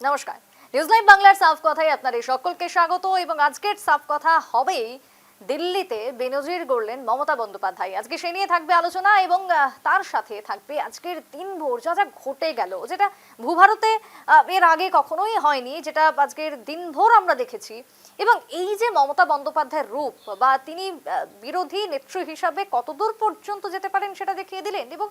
নমস্কার, news live বাংলার সাফ কথায় আপনাদের সকলকে স্বাগত। এবং আজকের সাফ কথা হবে দিল্লিতে বেনজির গড়লেন মমতা বন্দ্যোপাধ্যায়। আজকে সে নিয়ে থাকবে আলোচনা এবং তার সাথে থাকবে আজকের দিনভর যা যা ঘটে গেল, যেটা ভূভারতে এর আগে কখনোই হয়নি, যেটা আজকের দিনভর আমরা দেখেছি। এবং এই যে মমতা বন্দ্যোপাধ্যায়ের রূপ বা তিনি বিরোধী নেত্রী হিসাবে কতদূর পর্যন্ত যেতে পারেন সেটা দেখিয়ে দিলেন। এবং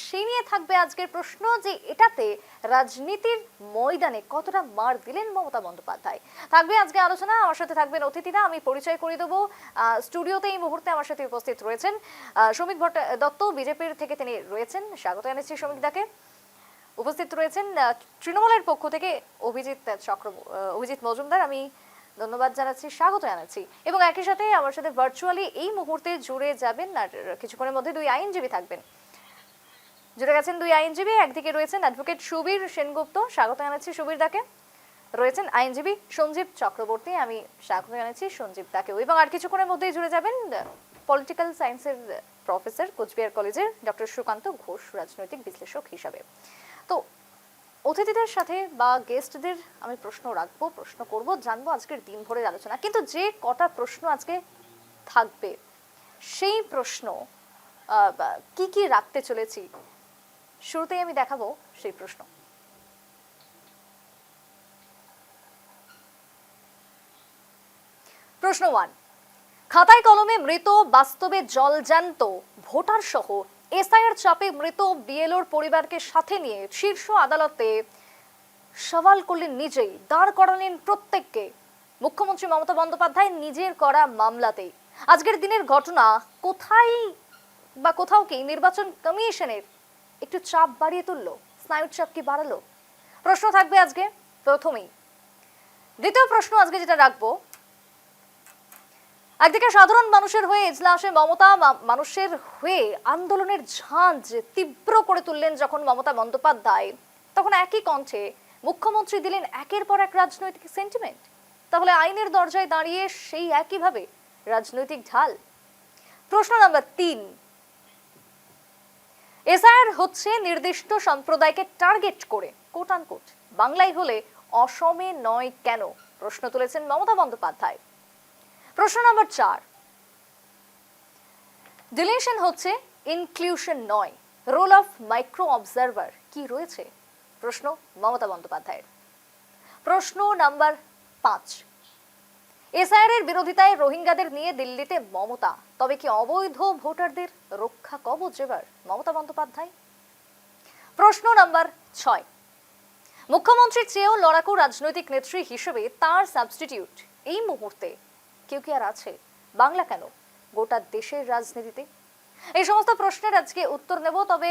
সে নিয়ে থাকবে আজকের প্রশ্ন যে এটাতে রাজনীতির ময়দানে কতটা মার দিলেন মমতা বন্দ্যোপাধ্যায়। থাকবে আজকে আলোচনা। আমার সাথে থাকবেন অতিথিরা। আমি পরিচয় করে দেবো। স্টুডিওতে এই মুহূর্তে আমার সাথে উপস্থিত রয়েছেন শ্রমিক দত্ত, বিজেপির থেকে তিনি রয়েছেন, স্বাগত জানাচ্ছি শ্রমিক দাকে। উপস্থিত রয়েছেন তৃণমূলের পক্ষ থেকে অভিজিৎ মজুমদার, আমি ধন্যবাদ জানাচ্ছি, স্বাগত জানাচ্ছি। এবং একই সাথে আমার সাথে ভার্চুয়ালি এই মুহূর্তে জুড়ে যাবেন আর কিছুক্ষণের মধ্যে দুই আইনজীবী থাকবেন। জুড়ে গেছেন দুই আইনজীবী। একদিকে রয়েছেন অ্যাডভোকেট সুবীর সেনগুপ্ত, স্বাগত জানাচ্ছি সুবীর দাকে। রয়েছেন আইনজীবী সঞ্জীব চক্রবর্তী, আমি স্বাগত জানাচ্ছি সঞ্জীব দাকেও। এবং আর কিছুক্ষণের মধ্যেই জুড়ে যাবেন পলিটিক্যাল সায়েন্সের প্রফেসর, কোচবিহার কলেজের ডক্টর সুকান্ত ঘোষ, রাজনৈতিক বিশ্লেষক হিসাবে। তো অতিথিদের সাথে বা গেস্টদের আমি প্রশ্ন রাখবো, প্রশ্ন করব, জানবো আজকের দিনভরের আলোচনা। কিন্তু যে কটা প্রশ্ন আজকে থাকবে সেই প্রশ্ন কি কি রাখতে চলেছি, শুরুতেই আমি দেখাবো সেই প্রশ্ন। প্রশ্ন 1, খাতায় কলমে মৃত, বাস্তবে জলজ্যান্ত ভোটার সহ এসআইআর চাপে মৃত বিএলওর পরিবারকে সাথে নিয়ে শীর্ষ আদালতে সওয়াল করলেন নিজেই, দাঁড় করালেন প্রত্যেককে। মুখ্যমন্ত্রী মমতা বন্দ্যোপাধ্যায় নিজের করা মামলাতেই। আজকের দিনের ঘটনা কোথাও কি নির্বাচন কমিশনের একটু চাপ বাড়িয়ে তুললো, স্নায়ুর চাপ কি বাড়ালো? প্রশ্ন থাকবে আজকে প্রথমেই। দ্বিতীয় প্রশ্ন আজকে যেটা রাখবো, একদিকে সাধারণ মানুষের হয়ে এজলাসে মমতা, মানুষের হয়ে আন্দোলনের ঝাঁজ তীব্র করে তুললেন যখন মমতা বন্দ্যোপাধ্যায়, তখন একই কণ্ঠে মুখ্যমন্ত্রী দিলেন একের পর এক রাজনৈতিক সেন্টিমেন্ট। তাহলে আইনের দরজায় দাঁড়িয়ে সেই একইভাবে রাজনৈতিক ঢাল। প্রশ্ন নাম্বার 3, এসআইআর হচ্ছে নির্দিষ্ট সম্প্রদায়কে টার্গেট করে, কোট আনকোট, বাংলায় হলে অসমে নয় কেন? প্রশ্ন তুলেছেন মমতা বন্দ্যোপাধ্যায়। প্রশ্ন নম্বর 4, ডিলিশন হচ্ছে ইনক্লুশন নয়, রোল অফ মাইক্রো অবজারভার কি রয়েছে? প্রশ্ন মমতা বন্দ্যোপাধ্যায়ের। প্রশ্ন নাম্বার 5, এসআইআর এর বিরোধিতায় রোহিঙ্গাদের নিয়ে দিল্লিতে মমতা, তবে কি অবৈধ ভোটারদের রক্ষা কবচ এবার মমতা বন্দ্যোপাধ্যায়? প্রশ্ন নাম্বার 6, মুখ্যমন্ত্রীর চেয়েও লড়াকু রাজনৈতিক নেত্রী হিসেবে তার সাবস্টিটিউট এই মুহূর্তে কেউ কি আর আছে? বাংলা কেন, গোটা দেশের রাজনীতিতে? এই সমস্ত প্রশ্নের আজকে উত্তর নেব। তবে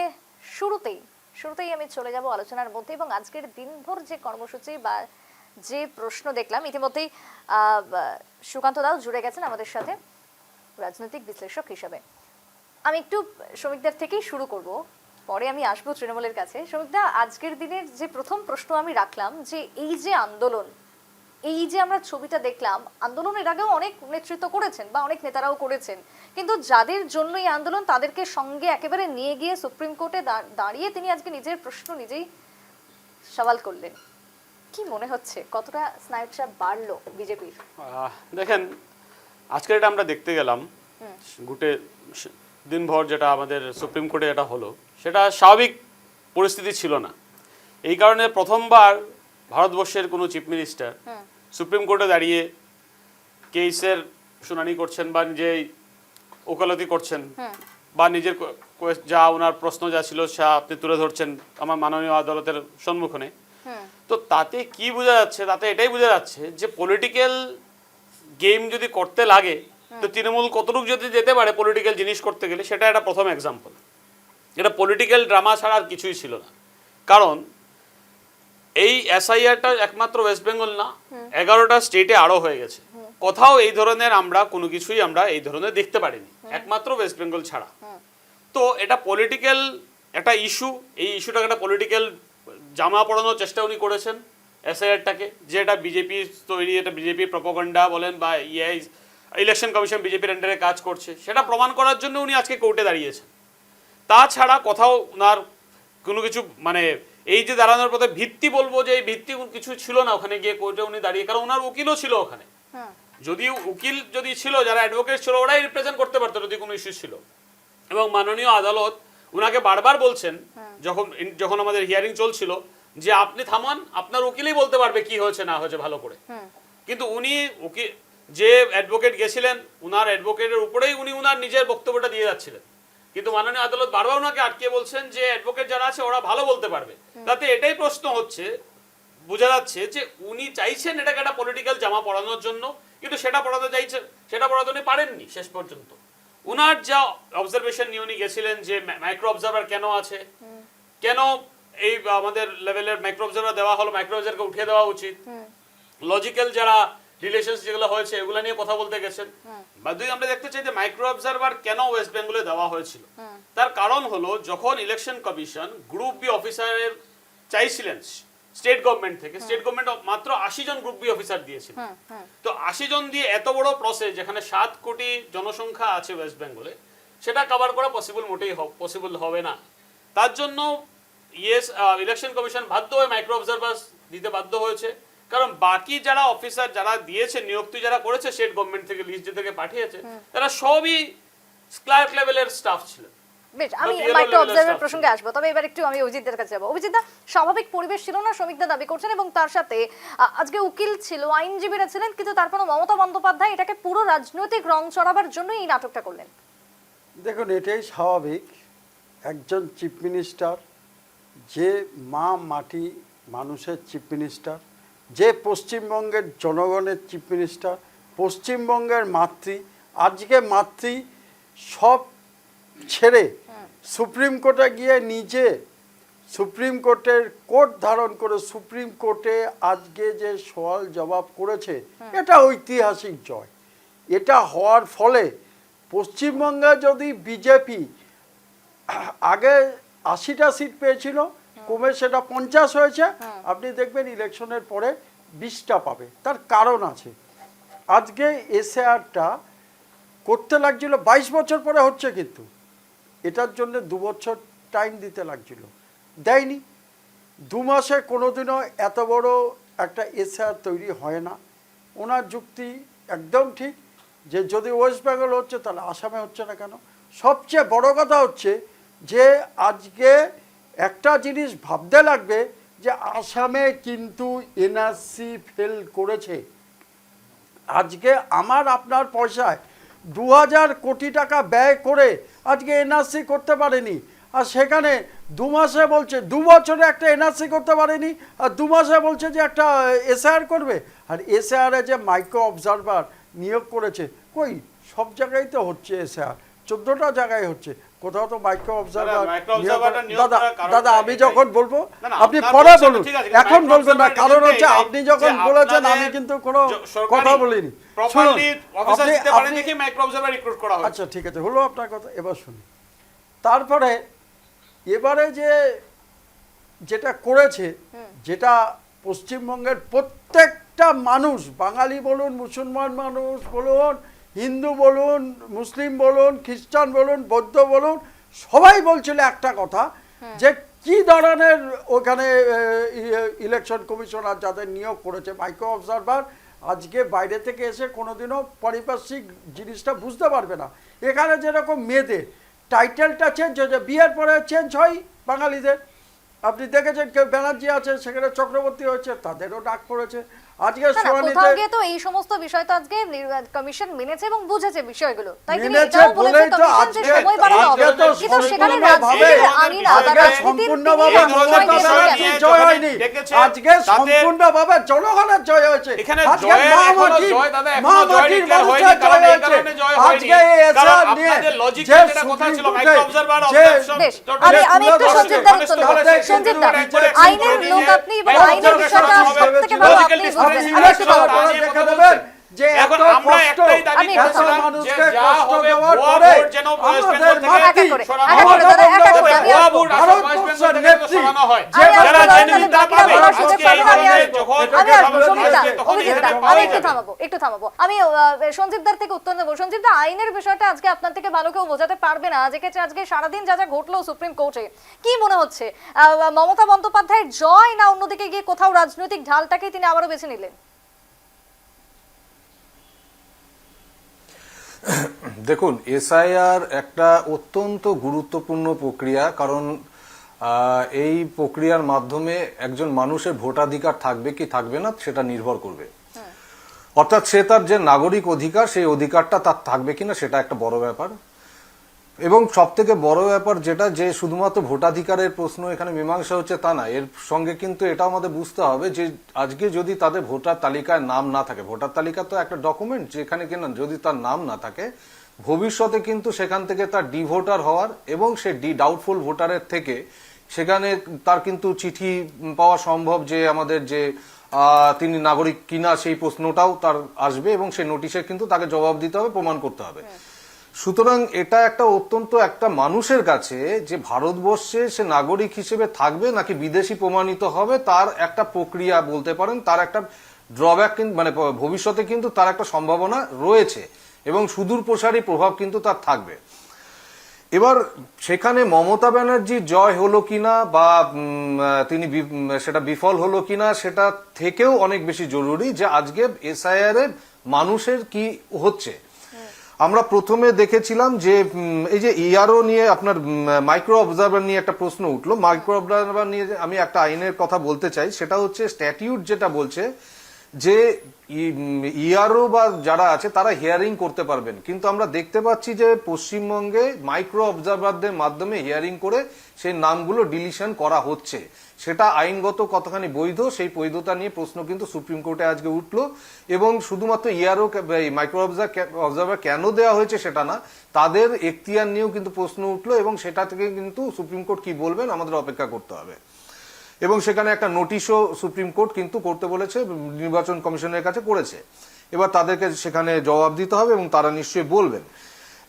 শুরুতেই আমি চলে যাব আলোচনার মধ্যে। এবং আজকের দিনভর যে কর্মসূচি বা যে প্রশ্ন দেখলাম, ইতিমধ্যেই সুকান্ত দাও জুড়ে গেছেন আমাদের সাথে রাজনৈতিক বিশ্লেষক হিসাবে। আমি একটু শ্রমিকদের থেকেই শুরু করব, পরে আমি আসবো তৃণমূলের কাছে। শ্রমিকদা, আজকের দিনের যে প্রথম প্রশ্ন আমি রাখলাম, যে এই যে আন্দোলন, এই যে আমরা ছবিটা দেখলাম, আন্দোলনের আগেও অনেক নেতৃত্ব করেছেন বা অনেক নেতারাও করেছেন, কিন্তু যাদের জন্য এই আন্দোলন তাদেরকে সঙ্গে একেবারে নিয়ে গিয়ে সুপ্রিম কোর্টে দাঁড়িয়ে তিনি আজকে নিজের প্রশ্ন নিজেই সওয়াল করলেন। কি মনে হচ্ছে কতটা স্নায়ুর চাপ বাড়লো বিজেপির? দেখেন, আজকে এটা আমরা দেখতে গেলাম, গোটে দিনভর যেটা আমাদের সুপ্রিম কোর্টে এটা হলো, সেটা স্বাভাবিক পরিস্থিতি ছিল না। এই কারণে প্রথমবার ভারতবর্ষের কোনো চিফ মিনিস্টার সুপ্রিম কোর্টে দাঁড়িয়ে কেসের শুনানি করছেন বা নিজেই ওকালতি করছেন বা নিজের যা ওনার প্রশ্ন যা ছিল সে আপনি তুলে ধরছেন আমার মাননীয় আদালতের সম্মুখে। তো তাতে কি বোঝা যাচ্ছে? তাতে এটাই বোঝা যাচ্ছে যে পলিটিক্যাল গেম যদি করতে লাগে তো তৃণমূল কতটুকু যদি যেতে পারে পলিটিক্যাল জিনিস করতে গেলে, সেটা একটা প্রথম এক্সাম্পল। এটা পলিটিক্যাল ড্রামা ছাড়া আর কিছুই ছিল না। কারণ এই এসআইআরটা একমাত্র ওয়েস্ট বেঙ্গল না, 11টা স্টেটে আরও হয়ে গেছে। কোথাও এই ধরনের আমরা কোনো কিছুই আমরা এই ধরনের দেখতে পারিনি, একমাত্র ওয়েস্ট বেঙ্গল ছাড়া। তো এটা পলিটিক্যাল একটা ইস্যু, এই ইস্যুটাকে একটা পলিটিক্যাল জামা পড়ানোর চেষ্টা উনি করেছেন এসআইআরটাকে, যে এটা বিজেপি তৈরি, এটা বিজেপির প্রপোগান্ডা বলেন বা ইলেকশন কমিশন বিজেপির আন্ডারে কাজ করছে, সেটা প্রমাণ করার জন্য উনি আজকে কোর্টে দাঁড়িয়েছেন। তাছাড়া কোথাও ওনার কোনো কিছু মানে এই যে দাঁড়ানোর পথে ভিত্তি বলবো যে এই ভিত্তি কিছু ছিল না ওখানে গিয়ে কোর্টে উনি দাঁড়িয়ে, কারণ ওনার উকিলও ছিল ওখানে। যদি উকিল যদি ছিল, যারা অ্যাডভোকেট ছিল, ওরাই রিপ্রেজেন্ট করতে পারতো যদি কোনো ইস্যু ছিল। এবং মাননীয় আদালত উনাকে বারবার বলছেন, যখন আমাদের হিয়ারিং চলছিল, যে আপনি থামান, আপনার উকিলই বলতে পারবে কি হয়েছে না হয়েছে ভালো করে। কিন্তু উনি উকিল যে অ্যাডভোকেট গেছিলেন, উনার অ্যাডভোকেটের উপরেই উনি উনার নিজের বক্তব্যটা দিয়ে যাচ্ছিলেন। কিন্তু মাননীয় আদালত বারবার ওনাকে আটকে বলছেন যে অ্যাডভোকেট যারা আছে ওরা ভালো বলতে পারবে। তাতে এটাই প্রশ্ন হচ্ছে, বোঝা যাচ্ছে যে উনি চাইছেন এটাকে একটা পলিটিক্যাল জামা পরানোর জন্য, কিন্তু সেটা পড়াতে চাইছেন, সেটা পড়াতে উনি পারেননি শেষ পর্যন্ত। উনার যা অবজারভেশন নিয়ে উনি গেছিলেন যে মাইক্রো অবজারভার কেন আছে, কেন এই আমাদের লেভেলের মাইক্রো অবজারভার দেওয়া হলো, মাইক্রো অবজারভারকে উঠিয়ে দেওয়া উচিত, লজিক্যাল যারা রিলেশনস যেগুলো হয়েছে এগুলো নিয়ে কথা বলতে গেছেন। বা দুই আমরা দেখতে চাই যে মাইক্রো অবজারভার কেন ওয়েস্ট বেঙ্গলে দেওয়া হয়েছিল। তার কারণ হলো, যখন ইলেকশন কমিশন গ্রুপ বি অফিসারের চাইছিলেন স্টেট গভর্নমেন্ট থেকে, স্টেট গভর্নমেন্ট মাত্র 80 জন গ্রুপ বি অফিসার দিয়েছিল। তো 80 জন দিয়ে এত বড় প্রসেস, যেখানে 7 কোটি জনসংখ্যা আছে ওয়েস্ট বেঙ্গলে, সেটা কভার করা মোটেই পসিবল হবে না। তার জন্য ইলেকশন কমিশন বাধ্য হয়ে মাইক্রো অবজারভার দিতে বাধ্য হয়েছে। কারণ বাকি যারা অফিসার যারা দিয়েছে, নিয়োক্তি যারা করেছে স্টেট গভর্নমেন্ট থেকে, লিস্ট থেকে পাঠিয়েছে, তারা সবই ক্লার্ক লেভেলের স্টাফ ছিলেন। বেশ, আমি মাইক্রো অবজারভার প্রসঙ্গে আসবো, তবে এবার একটু আমি অজিতদের কাছে যাবো। অজিতদা, স্বাভাবিক পরিবেশ ছিল না শ্রমিকদের দাবি করছেন, এবং তার সাথে আজকে উকিল ছিল, আইনজীবীরা ছিলেন, কিন্তু তারপরও মমতা বন্দ্যোপাধ্যায় এটাকে পুরো রাজনৈতিক রং চড়াবার জন্য এই নাটকটা করলেন। দেখুন, এটাই স্বাভাবিক। একজন চিফ মিনিস্টার, যে মা মাটি মানুষের চিফ মিনিস্টার, যে পশ্চিমবঙ্গের জনগণের চিফ মিনিস্টার, পশ্চিমবঙ্গের মাতৃ, আজকে মাতৃ সব ছেড়ে সুপ্রিম কোর্টে গিয়ে নিজে সুপ্রিম কোর্টের কোর্ট ধারণ করে সুপ্রিম কোর্টে আজকে যে সওয়াল জবাব করেছে, এটা ঐতিহাসিক জয়। এটা হওয়ার ফলে পশ্চিমবঙ্গে যদি বিজেপি আগে 80টা সিট পেয়েছিল, কমে সেটা 50 হয়েছে, আপনি দেখবেন ইলেকশনের পরে 20টা পাবে। তার কারণ আছে, আজকে এসআরটা করতে লাগছিল 22 বছর পরে হচ্ছে, কিন্তু এটার জন্য 2 বছর টাইম দিতে লাগছিল, দেয়নি। 2 মাসে কোনোদিনও এত বড় একটা এসআর তৈরি হয় না। ওনার যুক্তি একদম ঠিক, যে যদি ওয়েস্ট বেঙ্গল হচ্ছে তাহলে আসামে হচ্ছে না কেন। সবচেয়ে বড় কথা হচ্ছে যে আজকে একটা জিনিস ভাবতে লাগবে, যে আসামে কিন্তু এনআরসি ফেল করেছে। আজকে আমার আপনার পয়সায় 2000 কোটি টাকা ব্যয় করে আজকে এনআরসি করতে পারেনি, আর সেখানে 2 মাসে বলছে, 2 বছরে একটা এনআরসি করতে পারেনি, আর 2 মাসে বলছে যে একটা এসআর করবে। আর এসআরে যে মাইক্রো অবজারভার নিয়োগ করেছে, কই সব জায়গায় তো হচ্ছে এসআর, 14টা জায়গায় হচ্ছে, কোথাও তো মাইক্রো অবজারভার। দাদা আমি যখন বলবো আপনি পরে বলুন, এখন বলবেন না, কারণ হচ্ছে আপনি যখন বলেছেন আমি কিন্তু কোনো কথা বলিনি। আচ্ছা ঠিক আছে, হলো আপনার কথা, এবার শুনি। তারপরে এবারে যেটা করেছে, যেটা পশ্চিমবঙ্গের প্রত্যেকটা মানুষ, বাঙালি বলুন, মুসলমান মানুষ বলুন, হিন্দু বলুন, মুসলিম বলুন, খ্রিস্টান বলুন, বৌদ্ধ বলুন, সবাই বলছিল একটা কথা, যে কি ধরনের ওখানে ইলেকশন কমিশনার যাদের নিয়োগ করেছে মাইক্রো অবজারভার, আজকে বাইরে থেকে এসে কোনোদিনও পারিপার্শ্বিক জিনিসটা বুঝতে পারবে না। এখানে যেরকম মেয়েদের টাইটেলটা চেঞ্জ হয়েছে, বিয়ের পরে চেঞ্জ হয় বাঙালিদের। আপনি দেখেছেন কেউ ব্যানার্জি আছে, সেখানে চক্রবর্তী হয়েছে, তাদেরও ডাক পড়েছে। আজকে শুনানিতে তো এই সমস্ত বিষয় তো আজকে কমিশন মেনেছে এবং বুঝেছে বিষয়গুলো, তাই তিনি এটাও বলেছে কমিশন যে সময় বাড়ানো হবে, কিন্তু সেখানে রাজনীতির আইন আদালত সম্পূর্ণভাবে জয় হয়নি, আজকে সম্পূর্ণভাবে জনগণের জয় হয়েছে। আজকে মহামাটির মানুষের জয় হয়েছে। আজকে এসআর নিয়ে যে আমি একটু সঞ্জিত আইনের লোক আপনি, এবং আইনের বিষয়টা সবথেকে ভালো আপনি বুঝবেন। যে এত এখন আমরা কষ্ট, একটাই দাবি আমি করেছিলাম যে মানুষকে যা কষ্ট হবে দেওয়ার ভুয়া পরে ভোট যেন ওয়েস্ট আমাদের বেঙ্গল থেকে একা করে, সরানো একা হয়। করে, দাদা, একা করে, তবে আমি ভুয়া আসবো। ভোট আসলে ওয়েস্ট বেঙ্গল থেকে যেন সরানো হয়। আমি আসবো, যারা দাদা, জেনুইন তা বাকিরা পাবে। বলার সুযোগ আজকে এই পাবেন, আমি ধরনের আসবো। যখন আমি আসবো, সঞ্জীব দা, আসবে তখন অভিজিৎ দা, এখানে আমি পাওয়া একটু যাবে। থামাবো। আমি সঞ্জীবদার থেকে উত্তর নেবো। সঞ্জীব দা, আইনের বিষয়টা আজকে আপনার থেকে ভালো কেউ বোঝাতে পারবে না। আজকে সারাদিন যা যা ঘটলো সুপ্রিম কোর্টে, কি মনে হচ্ছে মমতা বন্দ্যোপাধ্যায়ের জয়, না অন্যদিকে গিয়ে কোথাও রাজনৈতিক ঢালটাকেই তিনি আবারও বেছে নিলেন? দেখুন, এসআইআর একটা অত্যন্ত গুরুত্বপূর্ণ প্রক্রিয়া, কারণ এই প্রক্রিয়ার মাধ্যমে একজন মানুষের ভোটাধিকার থাকবে কি থাকবে না সেটা নির্ভর করবে। অর্থাৎ সে তার যে নাগরিক অধিকার, সেই অধিকারটা তার থাকবে কিনা সেটা একটা বড় ব্যাপার। এবং সব থেকে বড় ব্যাপার যেটা, যে শুধুমাত্র ভোটাধিকারের প্রশ্ন এখানে মীমাংসা হচ্ছে তা না, এর সঙ্গে কিন্তু এটাও আমাদের বুঝতে হবে যে আজকে যদি তাদের ভোটার তালিকায় নাম না থাকে, ভোটার তালিকা তো একটা ডকুমেন্ট, যেখানে কিনা যদি তার নাম না থাকে, ভবিষ্যতে কিন্তু সেখান থেকে তার ডি ভোটার হওয়ার এবং সে ডাউটফুল ভোটারের থেকে সেখানে তার কিন্তু চিঠি পাওয়া সম্ভব যে আমাদের যে তিনি নাগরিক কিনা সেই প্রশ্নটাও তার আসবে, এবং সেই নোটিশে কিন্তু তাকে জবাব দিতে হবে, প্রমাণ করতে হবে। সুতরাং এটা একটা অত্যন্ত একটা মানুষের কাছে যে ভারতবর্ষে সে নাগরিক হিসেবে থাকবে নাকি বিদেশি প্রমাণিত হবে, তার একটা প্রক্রিয়া বলতে পারেন, তার একটা ড্রব্যাক মানে ভবিষ্যতে কিন্তু তার একটা সম্ভাবনা রয়েছে এবং সুদূর প্রসারী প্রভাব কিন্তু তার থাকবে। এবার সেখানে মমতা ব্যানার্জির জয় হলো কিনা বা তিনি সেটা বিফল হলো কিনা, সেটা থেকেও অনেক বেশি জরুরি যে আজকে এসআইআর এ মানুষের কি হচ্ছে। আমরা প্রথমে দেখেছিলাম যে এই যে ইআরও নিয়ে আপনার মাইক্রো অবজারভার নিয়ে একটা প্রশ্ন উঠলো। মাইক্রো অবজারভার নিয়ে আমি একটা আইনের কথা বলতে চাই, সেটা হচ্ছে স্ট্যাটিউট যেটা বলছে যে ইআরও বা যারা আছে তারা হিয়ারিং করতে পারবেন, কিন্তু আমরা দেখতে পাচ্ছি যে পশ্চিমবঙ্গে মাইক্রো অবজারভারদের মাধ্যমে হিয়ারিং করে সেই নামগুলো ডিলিশন করা হচ্ছে। সেটা আইনগত কতখানি বৈধ, সেই বৈধতা নিয়ে প্রশ্ন কিন্তু সুপ্রিম কোর্টে আজকে উঠলো। এবং শুধুমাত্র ইআরও মাইক্রো অবজারভার কেন দেওয়া হয়েছে সেটা না, তাদের এখতিয়ার নিয়েও কিন্তু প্রশ্ন উঠলো, এবং সেটা থেকে কিন্তু সুপ্রিম কোর্ট কি বলবেন আমাদের অপেক্ষা করতে হবে। এবং সেখানে একটা নোটিশও সুপ্রিম কোর্ট কিন্তু করতে বলেছে, নির্বাচন কমিশনের কাছে করেছে। এবার তাদেরকে সেখানে জবাব দিতে হবে এবং তারা নিশ্চয়ই বলবেন।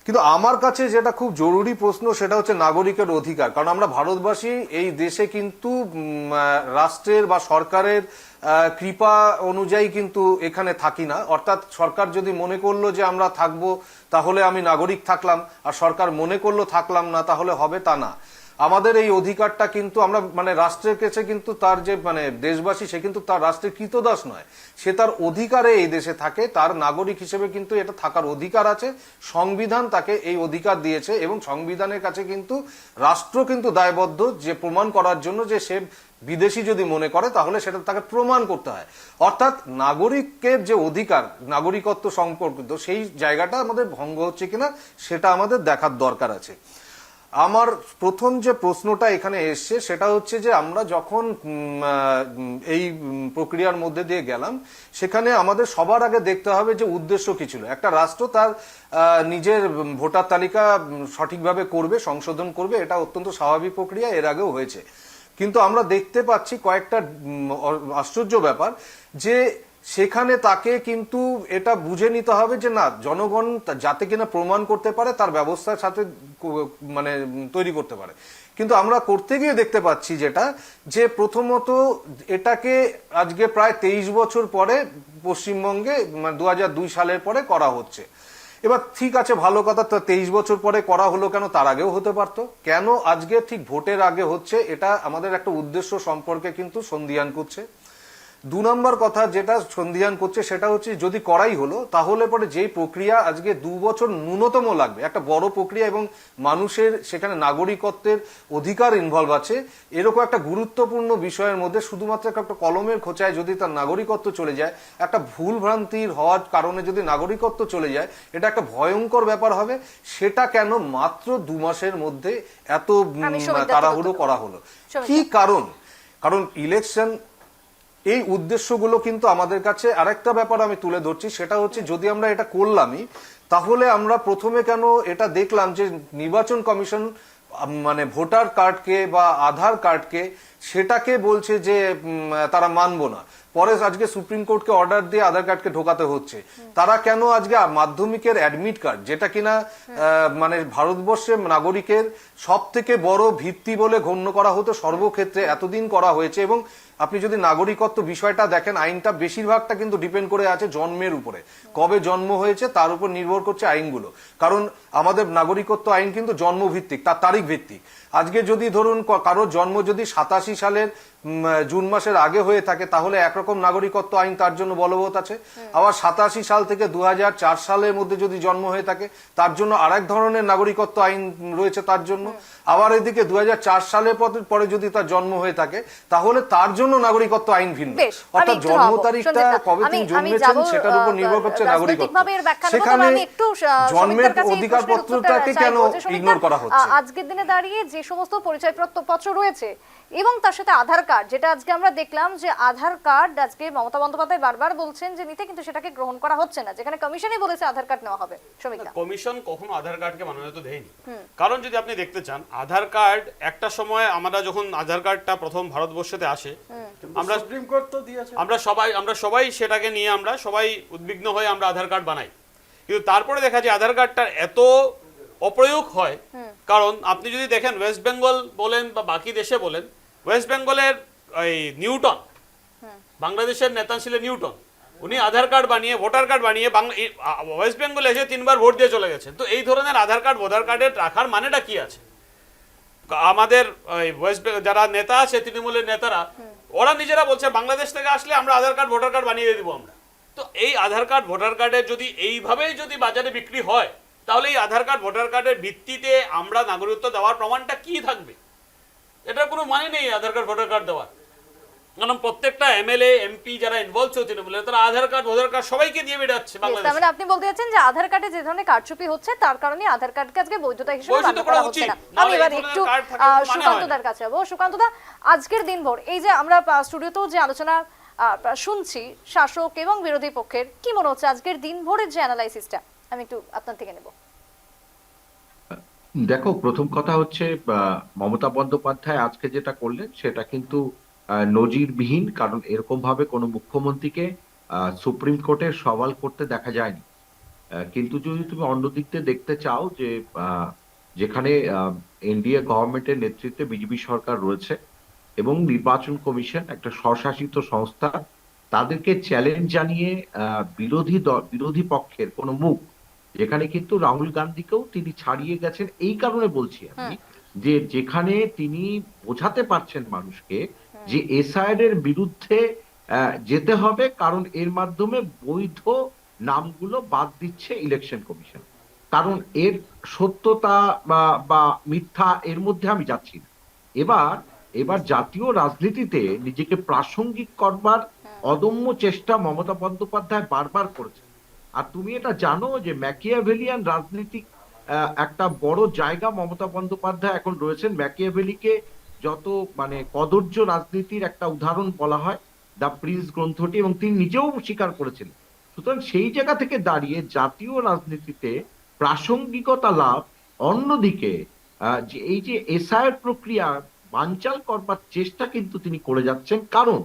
কিন্তু আমার কাছে যেটা খুব জরুরি প্রশ্ন সেটা হচ্ছে নাগরিকের অধিকার, কারণ আমরা ভারতবাসী এই দেশে কিন্তু রাষ্ট্রের বা সরকারের কৃপা অনুযায়ী কিন্তু এখানে থাকি না। অর্থাৎ সরকার যদি মনে করলো যে আমরা থাকবো তাহলে আমি নাগরিক থাকলাম, আর সরকার মনে করলো থাকলাম না তাহলে হবে, তা না। আমাদের এই অধিকারটা কিন্তু আমরা মানে রাষ্ট্রের কাছে কিন্তু তার যে মানে দেশবাসী, সে কিন্তু তার রাষ্ট্রের কৃতদাস নয়, সে তার অধিকারে এই দেশে থাকে, তার নাগরিক হিসেবে কিন্তু এটা থাকার অধিকার আছে। সংবিধান তাকে এই অধিকার দিয়েছে এবং সংবিধানের কাছে কিন্তু রাষ্ট্র কিন্তু দায়বদ্ধ যে প্রমাণ করার জন্য যে সে বিদেশি যদি মনে করে তাহলে সেটা তাকে প্রমাণ করতে হয়। অর্থাৎ নাগরিকের যে অধিকার, নাগরিকত্ব সম্পর্কিত সেই জায়গাটা আমাদের ভঙ্গ হচ্ছে কিনা সেটা আমাদের দেখার দরকার আছে। আমার প্রথম যে প্রশ্নটা এখানে এসছে সেটা হচ্ছে যে আমরা যখন এই প্রক্রিয়ার মধ্যে দিয়ে গেলাম, সেখানে আমাদের সবার আগে দেখতে হবে যে উদ্দেশ্য কি ছিল। একটা রাষ্ট্র তার নিজের ভোটার তালিকা সঠিকভাবে করবে, সংশোধন করবে, এটা অত্যন্ত স্বাভাবিক প্রক্রিয়া, এর আগেও হয়েছে। কিন্তু আমরা দেখতে পাচ্ছি কয়েকটা আশ্চর্য ব্যাপার, যে সেখানে তাকে কিন্তু এটা বুঝে নিতে হবে যে না, জনগণ যাতে কিনা প্রমাণ করতে পারে তার ব্যবস্থার সাথে মানে তৈরি করতে পারে। কিন্তু আমরা করতে গিয়ে দেখতে পাচ্ছি যেটা, যে প্রথমত এটাকে আজকে প্রায় 23 বছর পরে পশ্চিমবঙ্গে 2002 সালের পরে করা হচ্ছে। এবার ঠিক আছে, ভালো কথা, তো 23 বছর পরে করা হলো কেন? তার আগেও হতে পারতো। কেন আজকে ঠিক ভোটের আগে হচ্ছে? এটা আমাদের একটা উদ্দেশ্য সম্পর্কে কিন্তু সন্দিহান করছে। 2 নম্বর কথা যেটা সন্দিহান করছে সেটা হচ্ছে, যদি করাই হলো তাহলে পরে যেই প্রক্রিয়া আজকে 2 বছর ন্যূনতম লাগবে, একটা বড় প্রক্রিয়া এবং মানুষের সেখানে নাগরিকত্বের অধিকার ইনভলভ আছে, এরকম একটা গুরুত্বপূর্ণ বিষয়ের মধ্যে শুধুমাত্র একটা কলমের খোঁচায় যদি তার নাগরিকত্ব চলে যায়, একটা ভুল ভ্রান্তির হওয়ার কারণে যদি নাগরিকত্ব চলে যায়, এটা একটা ভয়ঙ্কর ব্যাপার হবে। সেটা কেন মাত্র 2 মাসের মধ্যে এত তাড়াহুড়ো করা হলো? কি কারণ? কারণ ইলেকশন, এই উদ্দেশ্যগুলো কিন্তু আমাদের কাছে আরেকটা ব্যাপার আমি তুলে ধরছি, সেটা হচ্ছে যদি আমরা এটা করলামই, তাহলে আমরা প্রথমে কেন এটা দেখলাম যে নির্বাচন কমিশন মানে ভোটার কার্ডকে বা আধার কার্ডকে সেটাকে বলছে যে তারা মানবো না, পরে আজকে সুপ্রিম কোর্টকে অর্ডার দিয়ে আধার কার্ডকে ঢোকাতে হচ্ছে। তারা কেন আজকে মাধ্যমিকের অ্যাডমিট কার্ড, যেটা কিনা মানে ভারতবর্ষের নাগরিকের সব থেকে বড় ভিত্তি বলে গণ্য করা হতো সর্বক্ষেত্রে, এতদিন করা হয়েছে। এবং আপনি যদি নাগরিকত্ব বিষয়টা দেখেন, আইনটা বেশিরভাগটা কিন্তু ডিপেন্ড করে আছে জন্মের উপরে, কবে জন্ম হয়েছে তার উপর নির্ভর করছে আইনগুলো। কারণ আমাদের নাগরিকত্ব আইন কিন্তু জন্মভিত্তিক, তার তারিখ ভিত্তিক। আজকে যদি ধরুন কারোর জন্ম যদি 87 সালের জুন মাসের আগে হয়ে থাকে, তাহলে একরকম নাগরিকত্ব আইন তার জন্য বলবৎ আছে। আবার 87 সাল থেকে 2004 সালের মধ্যে যদি জন্ম হয়ে থাকে, তার জন্য আরেক ধরনের নাগরিকত্ব আইন রয়েছে তার জন্য। আবার এদিকে 2004 সালের পরে যদি তার জন্ম হয়ে থাকে, তাহলে তার জন্য নাগরিকত্ব আইন ভিন্ন। অর্থাৎ জন্ম তারিখটা কবে তিনি জন্মেছেন সেটার উপর নির্ভর করছে নাগরিকত্ব। সেখানে জন্মের অধিকারপত্রটাকে কেন ইগনোর করা হচ্ছে? আজকের দিনে দাঁড়িয়ে যে সমস্ত পরিচয়পত্র রয়েছে এবং তার সাথে আধার কার্ড, যেটা আজকে আমরা দেখলাম যে আধার কার্ড আজকে মমতা বন্দ্যোপাধ্যায় বারবার বলছেন যে নিতে, কিন্তু সেটাকে গ্রহণ করা হচ্ছে না, যেখানে কমিশনই বলেছে আধার কার্ড নেওয়া হবে। শ্রমিকদা, কমিশন কখনো আধার কার্ডকে মান্যতা দেয়নি। কারণ যদি আপনি দেখতে চান, আধার কার্ড একটা সময় আমরা যখন আধার কার্ডটা প্রথম ভারতবর্ষতে আসে, আমরা সুপ্রিম কোর্ট তো দিয়েছে, আমরা সবাই সেটাকে নিয়ে আমরা সবাই উদ্বিগ্ন হয়ে আমরা আধার কার্ড বানাই। কিন্তু তারপরে দেখা যায় আধার কার্ডটার এত অপ্রয়োগ হয়। কারণ আপনি যদি দেখেন ওয়েস্ট বেঙ্গল বলেন বা বাকি দেশে বলেন, ওয়েস্ট বেঙ্গলের ওই নিউটন, বাংলাদেশের নেতা ছিলেন নিউটন, উনি আধার কার্ড বানিয়ে ভোটার কার্ড বানিয়ে ওয়েস্ট বেঙ্গলে এসে 3 বার ভোট দিয়ে চলে গেছেন। তো এই ধরনের আধার কার্ড ভোটার কার্ডের রাখার মানেটা কি আছে? আমাদের ওয়েস্ট যারা নেতা আছে, তৃণমূলের নেতারা, ওরা নিজেরা বলছে বাংলাদেশ থেকে আসলে আমরা আধার কার্ড ভোটার কার্ড বানিয়ে দিব আমরা। তো এই আধার কার্ড ভোটার কার্ডের যদি এইভাবেই যদি বাজারে বিক্রি হয়, তাহলে এই আধার কার্ড ভোটার কার্ডের ভিত্তিতে আমরা নাগরিকত্ব দেওয়ার প্রমাণটা কি থাকবে? এটার কোনো মানে নেই আধার কার্ড ভোটার কার্ড দেওয়ার। কারণ প্রত্যেকটা এমএলএ এমপি যারা ইনভলভ ছিল তৃণমূলে, তারা আধার কার্ড ভোটার কার্ড সবাইকে দিয়ে বেড়াচ্ছে বাংলাদেশে। মানে আপনি বলতে চাচ্ছেন যে আধার কার্ডে যে ধরনের কারচুপি হচ্ছে তার কারণে আধার কার্ডকে আজকে বৈধতা হিসেবে মান্য করা হচ্ছে না। আমি এবার একটু সুকান্তদার কাছে যাবো। সুকান্তদা, আজকের দিনভর এই যে আমরা স্টুডিওতেও যে আলোচনা শুনছি শাসক এবং বিরোধী পক্ষের, কি মনে হচ্ছে আজকের দিনভরের যে অ্যানালাইসিসটা আমি একটু আপনার থেকে নেব? দেখো, প্রথম কথা হচ্ছে মমতা বন্দ্যোপাধ্যায় আজকে যেটা করলেন সেটা কিন্তু নজিরবিহীন। কারণ এরকম ভাবে কোনো মুখ্যমন্ত্রীকে সুপ্রিম কোর্টে সওয়াল করতে দেখা যায়নি। কিন্তু যদি তুমি অন্যদিক থেকে দেখতে চাও যে যেখানে এনডিএ গভর্নমেন্টের নেতৃত্বে বিজেপি সরকার রয়েছে এবং নির্বাচন কমিশন একটা স্বশাসিত সংস্থা, তাদেরকে চ্যালেঞ্জ জানিয়ে বিরোধী পক্ষের কোনো মুখ, যেখানে কিন্তু রাহুল গান্ধীকেও তিনি ছাড়িয়ে গেছেন। এই কারণে বলছি আমি যে যেখানে তিনি বোঝাতে পারছেন মানুষকে যে এসআইআর এর বিরুদ্ধে যেতে হবে, কারণ এর মাধ্যমে বৈধ নামগুলো বাদ দিচ্ছে ইলেকশন কমিশন। কারণ এর সত্যতা বা মিথ্যা এর মধ্যে আমি যাচ্ছি না। এবার জাতীয় রাজনীতিতে নিজেকে প্রাসঙ্গিক করবার অদম্য চেষ্টা মমতা বন্দ্যোপাধ্যায় বারবার করেছে। আর তুমি এটা জানো যে ম্যাকিয়াভেলিয়ান রাজনীতিক একটা বড় জায়গা মমতা বন্দ্যোপাধ্যায় এখন রয়েছেন। ম্যাকিয়াভেলিকে যত মানে কদর্য রাজনীতির একটা উদাহরণ বলা হয় দ্য প্রিন্স গ্রন্থটি, এবং তিনি নিজেও স্বীকার করেছেন। সুতরাং সেই জায়গা থেকে দাঁড়িয়ে জাতীয় রাজনীতিতে প্রাসঙ্গিকতা লাভ, অন্যদিকে যে এই যে এসআইআর প্রক্রিয়া বানচাল করবার চেষ্টা কিন্তু তিনি করে যাচ্ছেন। কারণ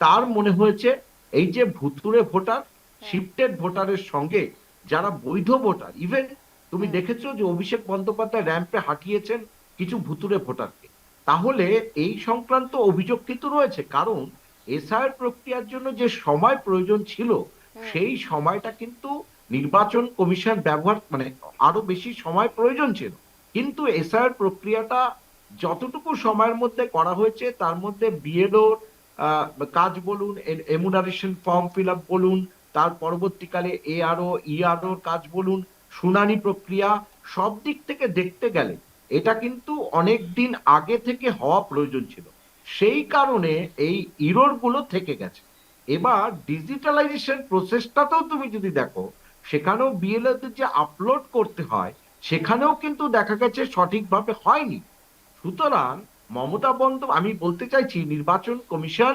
তার মনে হয়েছে এই যে ভুতুড়ে ভোটার, শিফটেড ভোটারের সঙ্গে যারা বৈধ ভোটার, ইভেন তুমি দেখেছো যে অভিষেক বন্দ্যোপাধ্যায় র্যাম্পে হাঁটিয়েছেন কিছু ভুতুড়ে ভোটারকে, তাহলে এই সংক্রান্ত অভিযোগ কিন্তু রয়েছে। কারণ এসআইআর প্রক্রিয়ার জন্য যে সময় প্রয়োজন ছিল, সেই সময়টা কিন্তু নির্বাচন কমিশন ব্যবহার মানে আরো বেশি সময় প্রয়োজন ছিল। কিন্তু এসআইআর প্রক্রিয়াটা যতটুকু সময়ের মধ্যে করা হয়েছে, তার মধ্যে বিএলও কাজ বলুন, এমুনারেশন ফর্ম ফিল আপ বলুন, তার পরবর্তীকালে এআরও ইআরওর কাজ বলুন, শুনানি প্রক্রিয়া, সব দিক থেকে দেখতে গেলে এটা কিন্তু অনেক দিন আগে থেকে হওয়া প্রয়োজন ছিল। সেই কারণে এই ইরর গুলো থেকে গেছে। এবার ডিজিটালাইজেশন প্রসেসটাতেও তুমি যদি দেখো, সেখানেও বিএলওতে যে আপলোড করতে হয়, সেখানেও কিন্তু দেখা গেছে সঠিকভাবে হয়নি। সুতরাং মমতা আমি বলতে চাইছি নির্বাচন কমিশন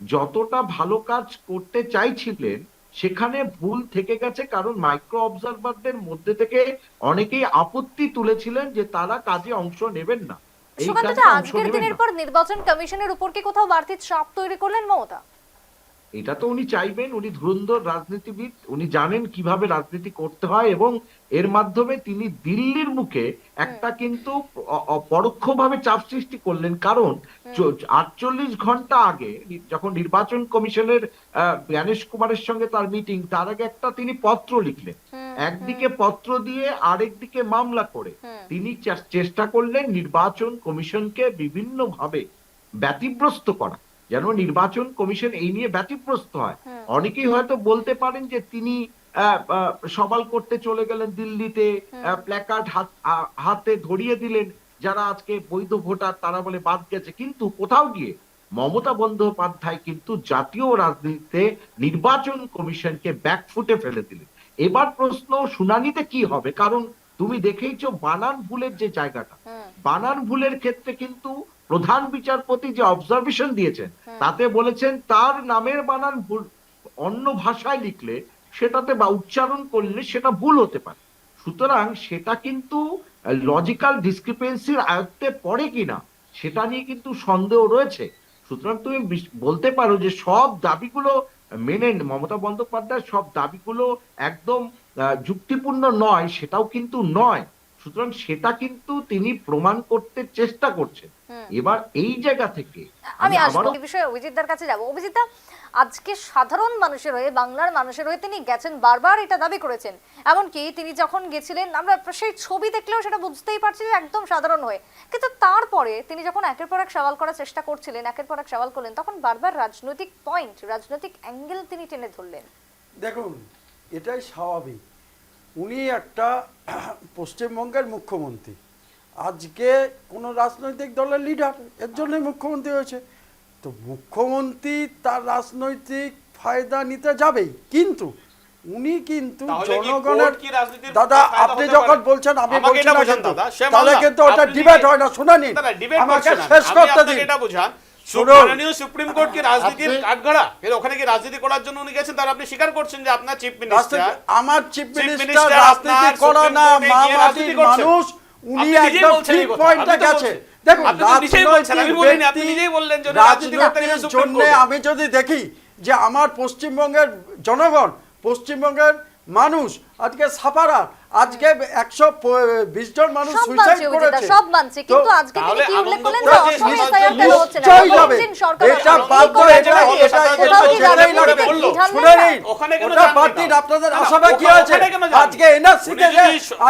যতটা ভালো কাজ করতে চাইছিলেন, সেখানে ভুল থেকে গেছে, কারণ মাইক্রো অবজারভারদের মধ্যে থেকে অনেকেই আপত্তি তুলেছিলেন যে তারা কাজে অংশ নেবেন না, এই সুকান্ত কাজে দা, অংশ আজকের নেবেন দিনের না। পর নির্বাচন কমিশনের উপর কি কোথাও বাড়তি চাপ তৈরি করলেন মমতা? এটা তো উনি চাইবেন, উনি ধুরন্ধর রাজনীতিবিদ, উনি জানেন কিভাবে রাজনীতি করতে হয়, এবং এর মাধ্যমে তিনি দিল্লির মুখে একটা কিন্তু পরোক্ষভাবে চাপ সৃষ্টি করলেন। কারণ 48 ঘন্টা আগে যখন নির্বাচন কমিশনের জ্ঞানেশ কুমারের সঙ্গে তার মিটিং, তার আগে একটা তিনি পত্র লিখলেন, একদিকে পত্র দিয়ে আরেকদিকে মামলা করে তিনি চেষ্টা করলেন নির্বাচন কমিশনকে বিভিন্ন ভাবে ব্যতিব্যস্ত করা, যেন নির্বাচন কমিশন এই নিয়ে ব্যতিব্যস্ত হয়। অনেকেই হয়তো বলতে পারেন যে তিনি সওয়াল করতে চলে গেলেন দিল্লিতে, প্ল্যাকার্ড হাতে ধরিয়ে দিলেন, যারা আজকে বৈধ ভোটার তারা বলে বাদ গেছে, কিন্তু কোথাও গিয়ে মমতা বন্দ্যোপাধ্যায় কিন্তু জাতীয় রাজনীতিতে নির্বাচন কমিশনকে ব্যাকফুটে ফেলে দিলেন। এবার প্রশ্ন শুনানিতে কি হবে, কারণ তুমি দেখেইছো বানান ভুলের যে জায়গাটা, বানান ভুলের ক্ষেত্রে কিন্তু প্রধান বিচারপতি যে অবজারভেশন দিয়েছেন তাতে বলেছেন তার নামের বানান ভুল, অন্য ভাষায় লিখলে সেটাতে বা উচ্চারণ করলে সেটা ভুল হতে পারে। সুতরাং সেটা কিন্তু লজিক্যাল ডিসক্রিপেন্সির আয়ত্তে পড়ে কিনা সেটা নিয়ে কিন্তু সন্দেহ রয়েছে। সুতরাং তুমি বলতে পারো যে সব দাবিগুলো মেনে মমতা বন্দ্যোপাধ্যায় সব দাবিগুলো একদম যুক্তিপূর্ণ নয়, সেটাও কিন্তু নয়। সুতরাং সেটা কিন্তু তিনি প্রমাণ করতে চেষ্টা করছেন। এবার এই জায়গা থেকে আমি আসবো আবারও এই বিষয়ে অভিজিৎদার কাছে যাব। অভিজিৎদা, আজকে সাধারণ মানুষের হয়ে, বাংলার মানুষের হয়ে তিনি গেছেন, বারবার এটা দাবি করেছেন, এমনকি তিনি যখন গেছিলেন আমরা সেই ছবি দেখলেও সেটা বুঝতেই পারছি যে একদম সাধারণ হয়ে, কিন্তু তারপরে তিনি যখন একের পর এক সওয়াল করার চেষ্টা করছিলেন, একের পর এক সওয়াল করলেন, তখন বারবার রাজনৈতিক পয়েন্ট, রাজনৈতিক অ্যাঙ্গেল তিনি টেনে ধরলেন। দেখুন, এটাই স্বাভাবিক। উনি একটা পশ্চিমবঙ্গের মুখ্যমন্ত্রী, আজকে কোনো রাজনৈতিক দলের লিডার, এর জন্যই মুখ্যমন্ত্রী হয়েছে। তো মুখ্যমন্ত্রী তার রাজনৈতিক ফায়দা নিতে যাবেই, কিন্তু উনি কিন্তু তাহলে কি জনগণের, কোর্ট কি রাজনীতির দাদা ফায়দা আপনি হতে যখন পারে? বলছেন আমি আমাকে বলছি এটা না বোঝান কিন্তু, দাদা, সে তাহলে মামলা। কিন্তু ওটা আপনি ডিবেট যদি- হয় না, শুনে নিন, না, না, debate আমাকে করছেন না। শেষ আমি করতে আপনাকে দিন। এটা বোঝান, শুনুন, মাননীয় সুপ্রিম কোর্ট কি রাজনীতির কাঠগড়া? ওখানে কি রাজনীতি করার জন্য উনি গেছেন? তার আপনি স্বীকার করছেন যে আপনার চিফ মিনিস্টার, আমার চিফ মিনিস্টার মিনিস্টার রাজনীতি আপনার করা সুপ্রিম না, কোর্টে গিয়ে মামাটির রাজনীতি করছেন। মানুষ, উনি আপনি নিজেই একদম বলছেন এই ঠিক কথা। পয়েন্টে আমি তো গেছে। বলছি। দেখুন, আপনি তো নিজেই বলছেন, আমি বলিনি, আপনি নিজেই বললেন যে রাজনীতি করতে গেছে সুপ্রিম জন্য কোর্টে। আমি যদি দেখি যে আমার পশ্চিমবঙ্গের জনগণ, পশ্চিমবঙ্গের মানুষ আজকে সাফারার, আজকে 120 জন মানুষ সব সুইসাইড মানছি অভিজিৎদা, করেছে, সব মানছি, কিন্তু তো আজকে তিনি তাহলে কি উল্লেখ করলেন আনন্দ যে করেছে, অসমে নিশ্চয়ই SIR কেন হচ্ছে না? নিশ্চয়ই যাবে। বলছেন সরকার এটা আন্দোলন বাধ্য, করে এটা যাবে। এটা কোথাও কি যেতেই রাজনীতি লাগবে। করতে দ্বিধা শুনে নেই? নিন, ওখানে কেন ওটা যাননি বাদ তাও? দিন, আপনাদের না, না, আসামে কি ওখানে হয়েছে? কেন যাননি? আজকে এনআরসিতে উনি যদি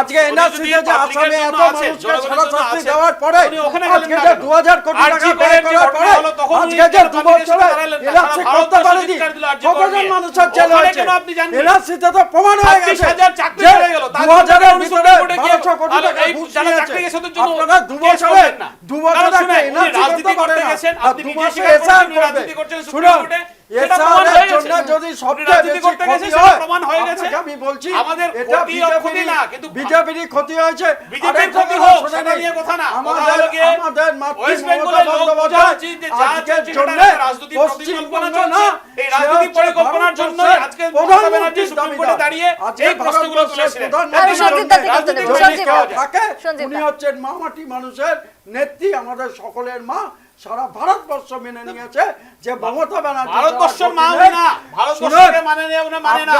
আজকে উনি এনআরসিতে যদি যে public আসামে এর এত জন্য আছেন, মানুষকে জনগণের ছাড়া জন্য শাস্তি আছেন, দেওয়ার পরে, উনি ওখানে গেলেন আজকে না যে কেন? 2000 কোটি আর টাকা জি ব্যয় করেন যে করার পরে, ঘটনা হলো, তখন উনি আজকে যে কেন 2 public এর বছরে সামনে দাঁড়ালেন না? এনআরসি সারা করতে ভারতবর্ষ পারেনি, চিৎকার দিল আর জি কতজন করে। মানুষের জেল ওখানে হয়েছে? কেন আপনি জাননি? এনআরসিতে তো প্রমাণ হয়ে গেছে 26,000 চাকরি যে চলে গেল, তার 2000 এর জন্য ভিতরে সুপ্রিম কোর্টে গিয়ে 1200 কোটি আর টাকা এই ঘুষ যারা নিয়েছে। চাকরি গেছে ওদের জন্য আপনারা 2 কেস বছরে করবেন না। 2 বছরে কারণ শুনেন, একটা উনি এনআরসি রাজনীতি করতে করতে পারে না, গেছেন, আর আপনি 2 নিজে মাসে স্বীকার করছেন এসআর উনি করবে। রাজনীতি করছেন সুপ্রিম শুনুন, কোর্টে, সেটা এসআর প্রমাণ এর হয়ে জন্য গেছে। যদি উনি সবচেয়ে রাজনীতি বেশি করতে গেছে, ক্ষতি সেটা হয়, প্রমাণ হয়ে গেছে। আপনাকে আমি বলছি, আমাদের এটা ক্ষতি আর ক্ষতি না, কিন্তু বিজেপিরই ক্ষতি হয়েছে। বিজেপির আরেকটা ক্ষতি কথা হোক, শুনে সেটা নিন, নিয়ে কথা না। কথা আমাদের হলো গিয়ে আমাদের মাতৃ ওয়েস্ট মমতা বেঙ্গলের লোক বোঝা বন্দ্যোপাধ্যায় উচিত যে যা আজকের চলছে জন্য সেটা একটা রাজনৈতিক পশ্চিমবঙ্গ পরিকল্পনা না, চলছে। এই রাজনৈতিক পরিকল্পনার জন্যই আজকে মমতা ব্যানার্জি সুপ্রিম কোর্টে দাঁড়িয়ে এই প্রশ্নগুলো তুলেছিলেন। আমি সঞ্জিত দা থেকে রাজনীতির শুনতে রাজনীতি চাই। করা যায়। থাকে, সঞ্জিত উনি দা। হচ্ছেন মামাটি মানুষের নেত্রী, আমাদের সকলের মা। সারা ভারতবর্ষ মেনে নিয়েছে যে মমতা ব্যানার্জি ভারতবর্ষের মা ছাড়া উনি না, শুনুন, ভারতবর্ষকে মানে নেই, উনি মানে না।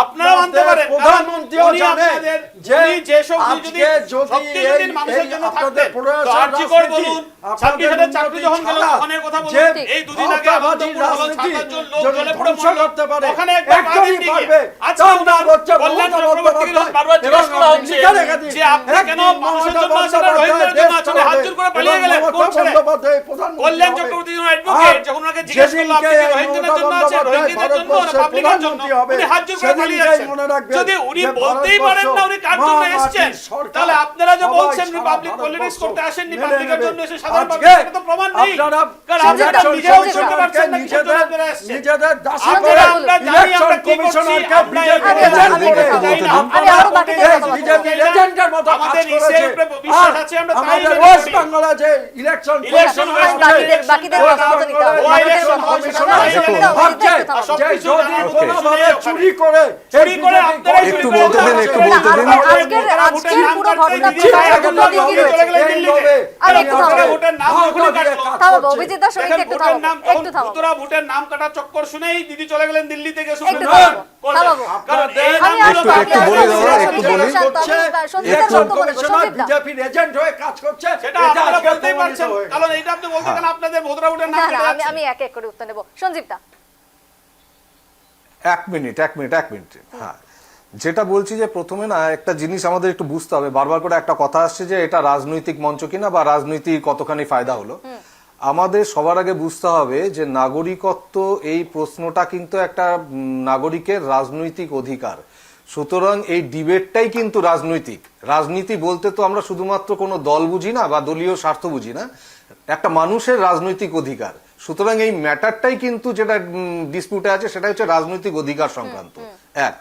আপনারা মানতে পারেন, প্রধানমন্ত্রীও উনি জানে আপনাদের, যে উনি যেসব উনি যদি আজকে সত্যি এই- যদি মানুষের এই জন্য আপনাদের থাকতেন, প্রয়াসের তো আর্যিকর রাজনীতি, বলুন, আপনাদের 26,000 চাকরি উন্নতি যখন গেল ছাড়া তখনের কথা বলুন, যে এই দুদিন আগে ভারতবাদী আনন্দপুর হলো, রাজনীতি 7,000 লোক যদি জ্বলে পুড়ে ধ্বংস মরলো, করতে পারে, ওখানে একবার একদমই বাধা দিতে পারবে। গিয়ে। আজকে তার ওনার নাম হচ্ছে কল্যাণ মমতা চক্রবর্তীকে বন্দ্যোপাধ্যায়। বারবার জিজ্ঞেস করা এবং হচ্ছে লিখে রেখে দিন, যে আপনি কেন একদিন মানুষের মমতা জন্য আছেন না, বন্দ্যোপাধ্যায় রোহিঙ্গাদের দেশ জন্য আছেন না, হাত জোর করে পালিয়ে এবং গেলেন মমতা কোন ছেড়ে? বন্দ্যোপাধ্যায় প্রধানমন্ত্রী কল্যাণ হবে। চক্রবর্তী যখন অ্যাডভোকেট, আর যখন ওনাকে জিজ্ঞেস করলো আপনি যেদিনকে কি রোহিঙ্গাদের জন্য আছেন, রোহিঙ্গাদের জন্য না ভারতবর্ষের পাবলিকের জন্য, প্রধানমন্ত্রী হবে, উনি হাত জোর করে পালিয়ে সেদিনকেই যাচ্ছেন। মনে রাখবেন যদি উনি যে বলতেই পারেন না উনি কার জন্য মা এসেছেন, মাটির সরকার, তাহলে আপনারা যে সবাই বলছেন সারা পাবলিক পলিটিক্স ভারতবর্ষ করতে আসেননি, মেনে পাবলিকের নেবে। জন্য এসে সাধারণ আজকে পাবলিক, সেটা তো প্রমাণ নেই। আপনারা কারণ আপনারা ইলেকশন নিজেরাও বলতে কমিশনারকে পারছেন না কিসের জন্য আপনারা এসেছেন। নিজেদের দাসী আপনারা করে আমরা জানি ইলেকশন আমরা কি করছি, কমিশনারকে আমরা বিজেপি এখানে এজেন্ট রাজনীতি করে করতে চাই না। আমি আরো বাকি কথা বলবো। বিজেপি এজেন্টের মতো কাজ আমাদের করেছে। ইসের উপরে বিশ্বাস আর আছে, আমরা তাই আমাদের মেনে ওয়েস্ট করি। বেঙ্গলে যে ইলেকশন ইলেকশন মনে হয় বাকিদের কথা মতো নিতে হবে। বাকিদের কথা মতো নিতে হবে। সুবিধা অভিজিৎ একটু থামো। যে যদি কোনোভাবে চুরি করে একটু বলতে দিন, একটু বলতে দিন। আজকের পুরো ঘটনা কি রয়েছে? আমি একটু থামো অভিজিৎ দার সঙ্গে একটু থামো, একটু থামো, ভুতুরা ভোটের নাম কাটা চক্কর শুনেই দিদি চলে গেলেন দিল্লি থেকে একটু সুপ্রিম থামো, কোর্ট। থামাবো। কারণ এই আমি নামগুলো আসবো, একটু বলে দাও, একটু বলে। সঞ্জিতার বক্তব্য নেবো। সঞ্জিত দা। বিজেপির এজেন্ট হয়ে কাজ করছে, সেটা এটা আপনারা আজকে বলতেই প্রমাণিত পারছেন, হয়ে গেছে। কারণ এইটা আপনি বলতে গেলে আপনাদের ভোটরা ভোটের নাম না কেটে না যাচ্ছে। আমি এক এক করে উত্তর নেবো। সঞ্জিত দা। এক মিনিট হ্যাঁ, যেটা বলছি যে প্রথমে না একটা জিনিস আমাদের একটু বুঝতে হবে, বারবার করে একটা কথা আসছে যে এটা রাজনৈতিক মঞ্চ কিনা বা রাজনীতির কতখানি ফায়দা হলো। আমাদের সবার আগে বুঝতে হবে যে নাগরিকত্ব এই প্রশ্নটা কিন্তু একটা নাগরিকের রাজনৈতিক অধিকার। সুতরাং এই ডিবেটটাই কিন্তু রাজনৈতিক। রাজনীতি বলতে তো আমরা শুধুমাত্র কোনো দল বুঝি না বা দলীয় স্বার্থ বুঝি না, একটা মানুষের রাজনৈতিক অধিকার। সুতরাং এই ম্যাটারটাই কিন্তু যেটা ডিসপিউটে আছে সেটা হচ্ছে রাজনৈতিক অধিকার সংক্রান্ত। এক।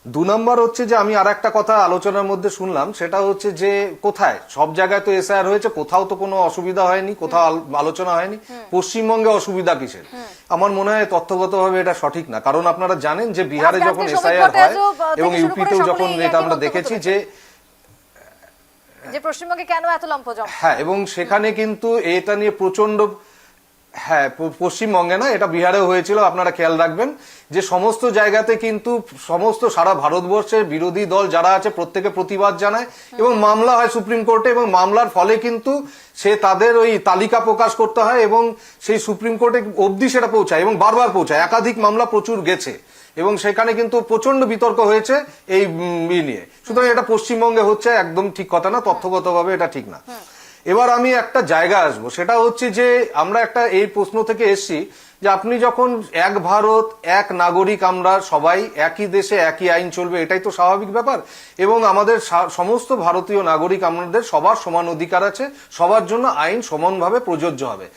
2 নম্বর হচ্ছে যে আমি আর একটা কথা আলোচনার মধ্যে শুনলাম, সেটা হচ্ছে যে কোথায় সব জায়গায় তো এসআইআর হয়েছে, কোথাও তো কোনো অসুবিধা হয়নি, কোথাও আলোচনা হয়নি, পশ্চিমবঙ্গে অসুবিধা কিসের? আমার মনে হয় তথ্যগতভাবে এটা সঠিক না। কারণ আপনারা জানেন যে বিহারে আজকে যখন শ্রমিক এসআইআর হয় ভট্টাচার্য এবং থেকে শুরু করে ইউপিতেও যখন সকলেই এটা একই আমরা বক্তব্য দেখেছি তুলেছেন। যে যে পশ্চিমবঙ্গে কেন এত লম্পজম? হ্যাঁ, এবং সেখানে কিন্তু এটা নিয়ে প্রচন্ড, হ্যাঁ পশ্চিমবঙ্গে না, এটা বিহারেও হয়েছিল, আপনারা খেয়াল রাখবেন যে সমস্ত জায়গাতে কিন্তু সমস্ত সারা ভারতবর্ষের বিরোধী দল যারা আছে প্রত্যেকে প্রতিবাদ জানায় এবং মামলা হয় সুপ্রিম কোর্টে, এবং মামলার ফলে কিন্তু সে তাদের ওই তালিকা প্রকাশ করতে হয় এবং সেই সুপ্রিম কোর্টে অবধি সেটা পৌঁছায় এবং বারবার পৌঁছায়। একাধিক মামলা প্রচুর গেছে এবং সেখানে কিন্তু প্রচন্ড বিতর্ক হয়েছে এই নিয়ে। সুতরাং এটা পশ্চিমবঙ্গে হচ্ছে একদম ঠিক কথা না, তথ্যগতভাবে এটা ঠিক না। এবার আমি একটা জায়গা আসবো, সেটা হচ্ছে যে আমরা একটা এই প্রশ্ন থেকে এসছি যে আপনি যখন এক ভারত এক নাগরিক, আমরা সবাই একই দেশে একই আইন চলবে, এটাই তো স্বাভাবিক ব্যাপার। এবং আমাদের সমস্ত ভারতীয় নাগরিক, আমাদের সবার সমান অধিকার আছে, সবার জন্য আইন সমানভাবে প্রযোজ্য হবে।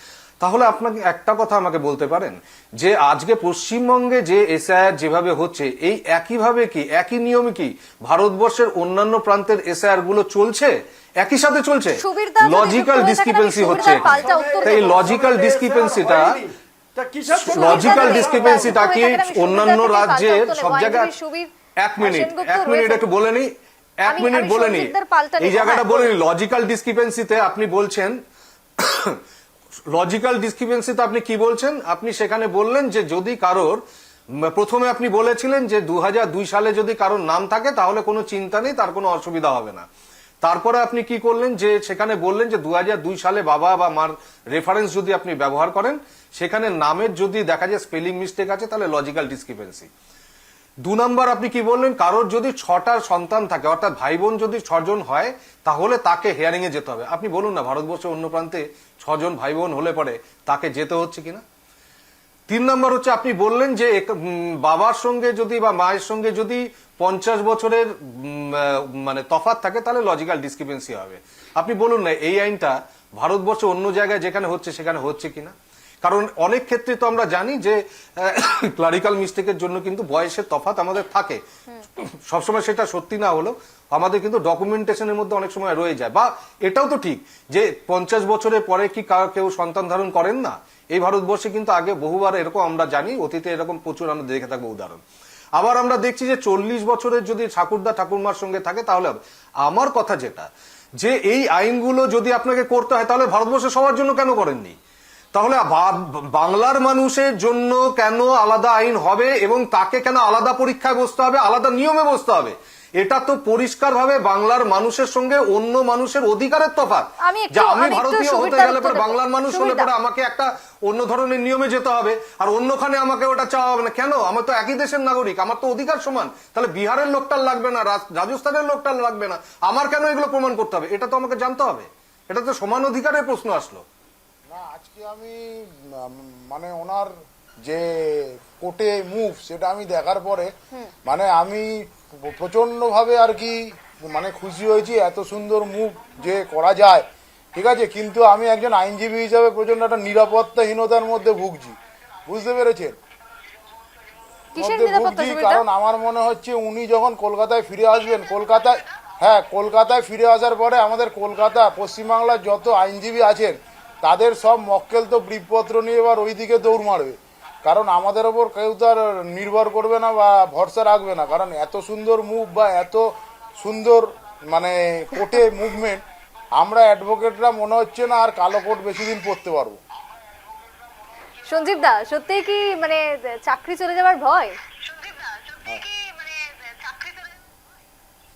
তাহলে আপনাকে একটা কথা আমাকে বলতে পারেন যে আজকে পশ্চিমবঙ্গে যে এসআইআর যেভাবে হচ্ছে, এই একইভাবে কি একই নিয়মে কি ভারতবর্ষের অন্যান্য প্রান্তের এসআইআর গুলো চলছে? একই সাথে চলছে? সুবীরদা যদি লজিক্যাল যুক্ত হয়ে থাকেন, আমি ডিসক্রিপেন্সি হচ্ছে সুবীরদার পাল্টা উত্তর তাই দেবো। লজিক্যাল ডিসক্রিপেন্সিটা তা কিসের জন্য? লজিক্যাল যদি ডিসক্রিপেন্সিটা কি যুক্ত হয়ে থাকেন, আমি অন্যান্য সুবীরদার থেকে রাজ্যের পাল্টা উত্তর সব নেবো। জায়গায়? আইনজীবী সুবীর এক মিনিট সেনগুপ্ত একটু বলে নি, আমি বলে নি, সঞ্জিতদার পাল্টা এই নেবো। জায়গাটা হ্যাঁ, বলে নি। লজিক্যাল ডিসক্রিপেন্সিতে আপনি বলছেন, লজিক্যাল ডিসক্রিপেন্সিতে আপনি কি বলছেন? আপনি সেখানে বললেন যে যদি কারোর, প্রথমে আপনি বলেছিলেন যে 2002 সালে যদি কারোর নাম থাকে তাহলে কোনো চিন্তা নেই, তার কোনো অসুবিধা হবে না। তারপরে আপনি কি করলেন যে সেখানে বললেন যে 2002 সালে বাবা বা মার রেফারেন্স যদি আপনি ব্যবহার করেন, সেখানে নামের যদি দেখা যায় স্পেলিং মিস্টেক আছে, তাহলে লজিক্যাল ডিসক্রিপেন্সি। 2 নম্বর আপনি কি বললেন? কারোর যদি 6টা সন্তান থাকে, অর্থাৎ ভাই বোন যদি 6 জন হয়, তাহলে তাকে হিয়ারিং এ যেতে হবে। আপনি বলুন না ভারতবর্ষের অন্য প্রান্তে 6 জন ভাই বোন হলে পরে তাকে যেতে হচ্ছে কিনা? 3 নম্বর হচ্ছে আপনি বললেন যে বাবার সঙ্গে যদি বা মায়ের সঙ্গে যদি 50 বছরের মানে তফাৎ থাকে, তাহলে লজিক্যাল ডিসক্রিপেন্সি হবে। আপনি বলুন না এই আইনটা ভারতবর্ষে অন্য জায়গায় যেখানে হচ্ছে সেখানে হচ্ছে কিনা? কারণ অনেক ক্ষেত্রে তো আমরা জানি যে ক্লারিক্যাল মিস্টেকের জন্য কিন্তু বয়সের তফাৎ আমাদের থাকে, সবসময় সেটা সত্যি না হলেও আমাদের কিন্তু ডকুমেন্টেশনের মধ্যে অনেক সময় রয়ে যায়। বা এটাও তো ঠিক যে 50 বছরের পরে কি কেউ সন্তান ধারণ করেন না? এই ভারতবর্ষে কিন্তু আগে বহুবার এরকম আমরা জানি, অতীতে এরকম প্রচুর আমরা দেখে থাকবো উদাহরণ। আবার আমরা দেখছি যে 40 বছরের যদি ঠাকুরদা ঠাকুরমার সঙ্গে থাকে তাহলে হবে। আমার কথা যেটা, যে এই আইনগুলো যদি আপনাকে করতে হয় তাহলে ভারতবর্ষে সবার জন্য কেন করেননি? তাহলে বাংলার মানুষের জন্য কেন আলাদা আইন হবে এবং তাকে কেন আলাদা পরীক্ষায় বসতে হবে, আলাদা নিয়মে বসতে হবে? এটা তো পরিষ্কারভাবে বাংলার মানুষের সঙ্গে অন্য মানুষের অধিকারের তফাৎ। যে আমি ভারতীয় হতে গেলে পরে, বাংলার মানুষ হলে পরে আমাকে একটা অন্য ধরনের নিয়মে যেতে হবে, আর অন্যখানে আমাকে ওটা চাওয়া হবে না। কেন? আমার তো একই দেশের নাগরিক, আমার তো অধিকার সমান। তাহলে বিহারের লোকটার লাগবে না, রাজস্থানের লোকটার লাগবে না, আমার কেন এগুলো প্রমাণ করতে হবে? এটা তো আমাকে জানতে হবে। এটা তো সমান অধিকারের প্রশ্ন আসলো না। আজকে আমি মানে ওনার যে কোর্টে মুভ, সেটা আমি দেখার পরে মানে আমি প্রচন্ড ভাবে আর কি মানে খুশি হয়েছি, এত সুন্দর মুভ যে করা যায়, ঠিক আছে। কিন্তু আমি একজন আইনজীবী হিসাবে প্রচন্ড একটা নিরাপত্তাহীনতার মধ্যে ভুগছি, বুঝতে পেরেছেন? কারণ আমার মনে হচ্ছে উনি যখন কলকাতায় ফিরে আসবেন, কলকাতায় ফিরে আসার পরে আমাদের কলকাতা পশ্চিমবাংলার যত আইনজীবী আছেন তাদের সব মক্কেল তো ব্রিফপত্র নিয়ে এবার ওই দিকে দৌড় মারবে, কারণ আমাদের ওপর কেউ তো আর নির্ভর করবে না বা ভরসা রাখবে না, কারণ এত সুন্দর মুভ বা এত সুন্দর মানে কোর্টে মুভমেন্ট, আমরা অ্যাডভোকেটরা মনে হচ্ছে না আর কালো কোট বেশি দিন পড়তে পারবো। সঞ্জীব দা, সত্যিই কি মানে চাকরি চলে যাওয়ার ভয়?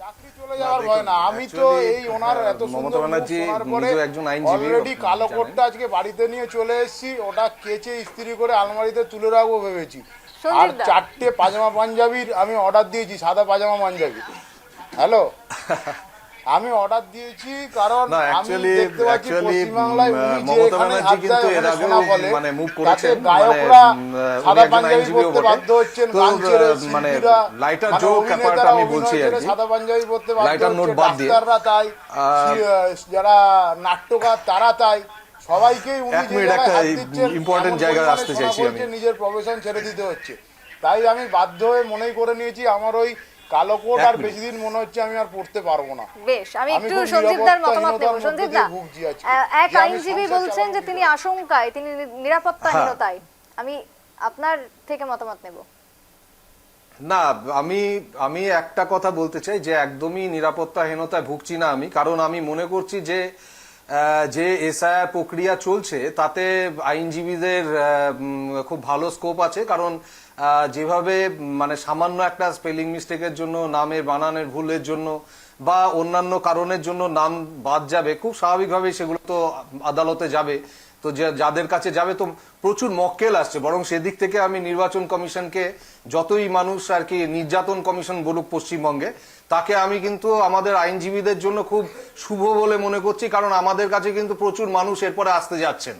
চাকরি চলে যাওয়ার ভয় না, আমি তো এই ওনার এত মমতা সুন্দর মুখ ব্যানার্জি শোনার পরে নিজেও একজন আইনজীবী, অলরেডি আপনারা কালো জানেন। কোটটা আজকে বাড়িতে নিয়ে চলে এসেছি, ওটা কেচে ইস্ত্রি করে আলমারিতে তুলে রাখবো ভেবেছি। আর সঞ্জীব দা। 4টে পাজামা পাঞ্জাবির আমি অর্ডার দিয়েছি, সাদা পাজামা পাঞ্জাবি। হ্যালো, আমি অর্ডার দিয়েছি কারণ না, আমি actually- দেখতে পাচ্ছি actually, পশ্চিমবাংলায় উনি যে মমতা এখানে ব্যানার্জি হাত কিন্তু দেয় এর ওখানে আগেও শোনা বলে, মানে move তাতে করেছেন, গায়করা উনি সাদা একজন পাঞ্জাবি আইনজীবীও পরতে বটে। বাধ্য হচ্ছেন, তো, গান ছেড়ে মানে শিল্পীরা, লাইটার মানে জোক ব্যাপারটা অভিনেতারা আমি অভিনয় বলছি আর ছেড়ে কি। সাদা পাঞ্জাবি পরতে বাধ্য লাইটার নোট হচ্ছে, বাদ দিয়ে। ডাক্তাররা তাই, যারা নাট্যকার তারা তাই, সবাইকেই উনি এক যে মিনিট, জায়গায় একটা হাত দিচ্ছেন, important এমন জায়গায় পরিমাণে আসতে শোনা চাইছি পড়ছে, আমি। নিজের প্রফেশন ছেড়ে দিতে হচ্ছে। তাই আমি বাধ্য হয়ে মনেই করে নিয়েছি আমার ওই কালো কোট এক আর মিনিট। বেশি দিন মনে হচ্ছে আমি আর পড়তে পারবো না। বেশ, আমি আমি একটু খুব সঞ্জীব দার মতামত নেব। নিরাপত্তাহীনতার সঞ্জীব মধ্যে দা, দিয়ে ভুগছি আজকে। এক যে আমি আইনজীবী সংসার বলছেন যে চালাবো তিনি কি করে? আশঙ্কায়, তিনি নিরাপত্তাহীনতায়। আমি আপনার থেকে মতামত নেব। না, আমি আমি একটা কথা বলতে চাই যে একদমই নিরাপত্তাহীনতায় ভুগছি না আমি, কারণ আমি মনে করছি যে যে এসআইআর প্রক্রিয়া চলছে তাতে আইনজীবীদের খুব ভালো স্কোপ আছে, কারণ যেভাবে মানে সামান্য একটা স্পেলিং মিস্টেকের জন্য, নামের বানানের ভুলের জন্য বা অন্যান্য কারণের জন্য নাম বাদ যাবে, খুব স্বাভাবিকভাবেই সেগুলো তো আদালতে যাবে। তো যাদের কাছে যাবে তো প্রচুর মক্কেল আসছে, বরং সেদিক থেকে আমি নির্বাচন কমিশনকে, যতই মানুষ আর কি নির্যাতন কমিশন বলুক পশ্চিমবঙ্গে, তাকে আমি কিন্তু আমাদের আইনজীবীদের জন্য খুব শুভ বলে মনে করছি, কারণ আমাদের কাছে কিন্তু প্রচুর মানুষ এরপরে আসতে যাচ্ছেন।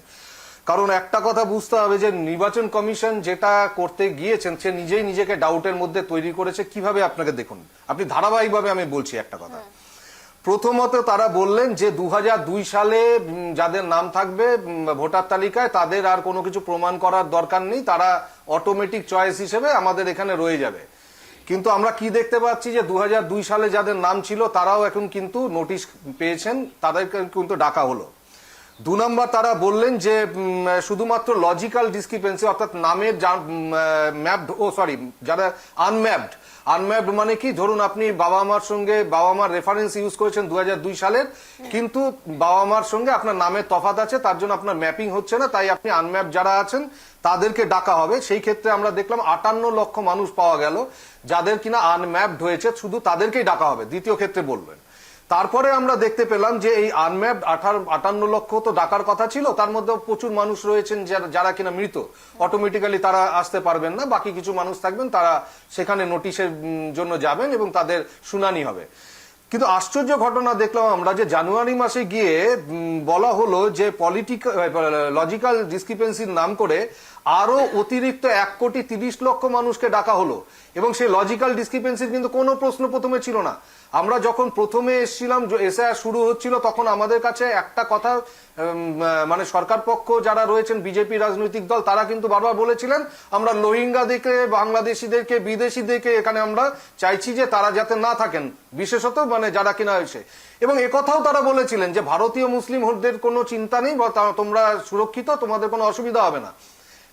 কারণ একটা কথা বুঝতে হবে যে নির্বাচন কমিশন যেটা করতে গিয়েছেন সে নিজেই নিজেকে ডাউটের মধ্যে তৈরি করেছে। কিভাবে আপনাকে দেখুন, আপনি ধারাবাহিকভাবে আমি বলছি একটা কথা। প্রথমত তারা বললেন যে 2002 সালে যাদের নাম থাকবে ভোটার তালিকায় তাদের আর কোনো কিছু প্রমাণ করার দরকার নেই, তারা অটোমেটিক চয়েস হিসেবে আমাদের এখানে রয়ে যাবে। কিন্তু আমরা কি দেখতে পাচ্ছি যে 2002 সালে যাদের নাম ছিল তারাও এখন কিন্তু নোটিশ পেয়েছেন, তাদেরকে কিন্তু ডাকা হলো। 2 নম্বর তারা বললেন যে শুধুমাত্র লজিক্যাল ডিসক্রিপেন্সি, অর্থাৎ নামের ম্যাপড, যারা আনম্যাপড মানে কি, ধরুন আপনি বাবা মার রেফারেন্স ইউজ করেছেন 2002 সালের, কিন্তু বাবা মার সঙ্গে আপনার নামের তফাৎ আছে, তার জন্য আপনার ম্যাপিং হচ্ছে না, তাই আপনি আনম্যাপ যারা আছেন তাদেরকে ডাকা হবে। সেই ক্ষেত্রে আমরা দেখলাম 58 লক্ষ মানুষ পাওয়া গেল যাদের কিনা আনম্যাপড হয়েছে, শুধু তাদেরকেই ডাকা হবে। দ্বিতীয় ক্ষেত্রে বলবেন। তারপরে আমরা দেখতে পেলাম যে এই আনম্যাপড 58 লক্ষ তো ডাকার কথা ছিল, তার মধ্যে প্রচুর মানুষ রয়েছেন যারা কিনা মৃত, অটোমেটিক্যালি তারা আসতে পারবেন না, বাকি কিছু মানুষ থাকবেন, তারা সেখানে নোটিশের জন্য যাবেন এবং তাদের শুনানি হবে। কিন্তু আশ্চর্য ঘটনা দেখলাম আমরা যে জানুয়ারি মাসে গিয়ে বলা হলো যে লজিক্যাল ডিসক্রিপেন্সির নাম করে আরো অতিরিক্ত 1,30,00,000 মানুষকে ডাকা হলো, এবং সেই লজিক্যাল ডিসক্রিপেন্সির কিন্তু কোনো প্রশ্ন প্রথমে ছিল না। আমরা যখন প্রথমে এসেছিলাম, এসআইআর শুরু হচ্ছিল, তখন আমাদের কাছে একটা কথা মানে সরকার পক্ষ যারা রয়েছেন, বিজেপি রাজনৈতিক দল, তারা কিন্তু বারবার বলেছিলেন আমরা রোহিঙ্গাদেরকে, বাংলাদেশিদেরকে, বিদেশিদেরকে এখানে আমরা চাইছি যে তারা যাতে না থাকেন, বিশেষত মানে যারা কিনা হয়েছে। এবং একথাও তারা বলেছিলেন যে ভারতীয় মুসলিমদের কোনো চিন্তা নেই, তোমরা সুরক্ষিত, তোমাদের কোনো অসুবিধা হবে না।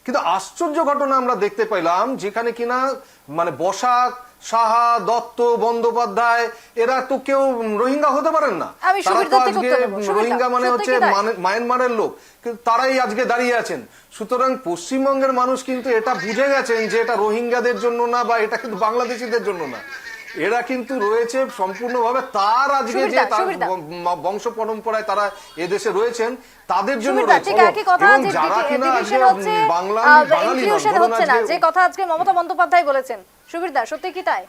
কিন্তু আশ্চর্য ঘটনা আমরা দেখতে পেলাম যেখানে কিনা মানে বসাক, সাহা, দত্ত, বন্দ্যোপাধ্যায় এরা তো কেউ রোহিঙ্গা হতে পারেন না। আমি তারা সুবির তো দত্তকে আজকে উত্তর দেব। সুবির দা, রোহিঙ্গা মানে সত্যি হচ্ছে কি তাই? মায়ানমারের লোক, কিন্তু তারাই আজকে দাঁড়িয়ে আছেন। সুতরাং পশ্চিমবঙ্গের মানুষ কিন্তু এটা বুঝে গেছেন যে এটা রোহিঙ্গাদের জন্য না, বা এটা কিন্তু বাংলাদেশিদের জন্য না, এরা কিন্তু রয়েছে সম্পূর্ণভাবে তার আজকে যে তার বংশ পরম্পরায় তারা এদেশে রয়েছেন তাদের জন্য সুবির দা, রয়েছে। ঠিক একই কথা, এবং যে যারা কিনা ডিভিশন হচ্ছে, বাঙালি ইনক্লুশন হচ্ছে না, যে কথা আজকে মমতা বন্দ্যোপাধ্যায় বলেছেন। সুবির দা, সত্যি কি তাই?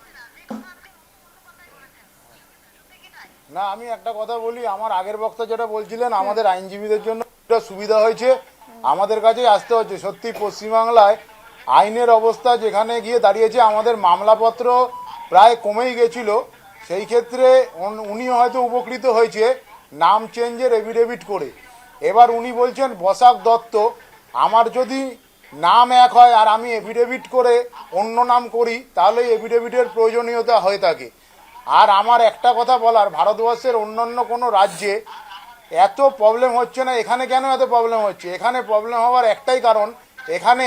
না, আমি একটা কথা বলি, আমার আগের বক্তা যেটা বলছিলেন আমাদের আইনজীবীদের জন্য একটা সুবিধা হয়েছে, আমাদের কাছেই আসতে হচ্ছে। সত্যি পশ্চিমবাংলায় আইনের অবস্থা যেখানে গিয়ে দাঁড়িয়েছে, আমাদের মামলাপত্র প্রায় কমেই গেছিল, সেই ক্ষেত্রে উনি হয়তো উপকৃত হয়েছে নাম চেঞ্জের এফিডেভিট করে। এবার উনি বলছেন বসাক দত্ত, আমার যদি নাম এক হয় আর আমি এফিডেভিট করে অন্য নাম করি, তাহলে এফিডেভিটের প্রয়োজনীয়তা হয়ে থাকে। আর আমার একটা কথা বলার, ভারতবর্ষের অন্যান্য কোনো রাজ্যে এত প্রবলেম হচ্ছে না, এখানে কেন এত প্রবলেম হচ্ছে? এখানে প্রবলেম হওয়ার একটাই কারণ, এখানে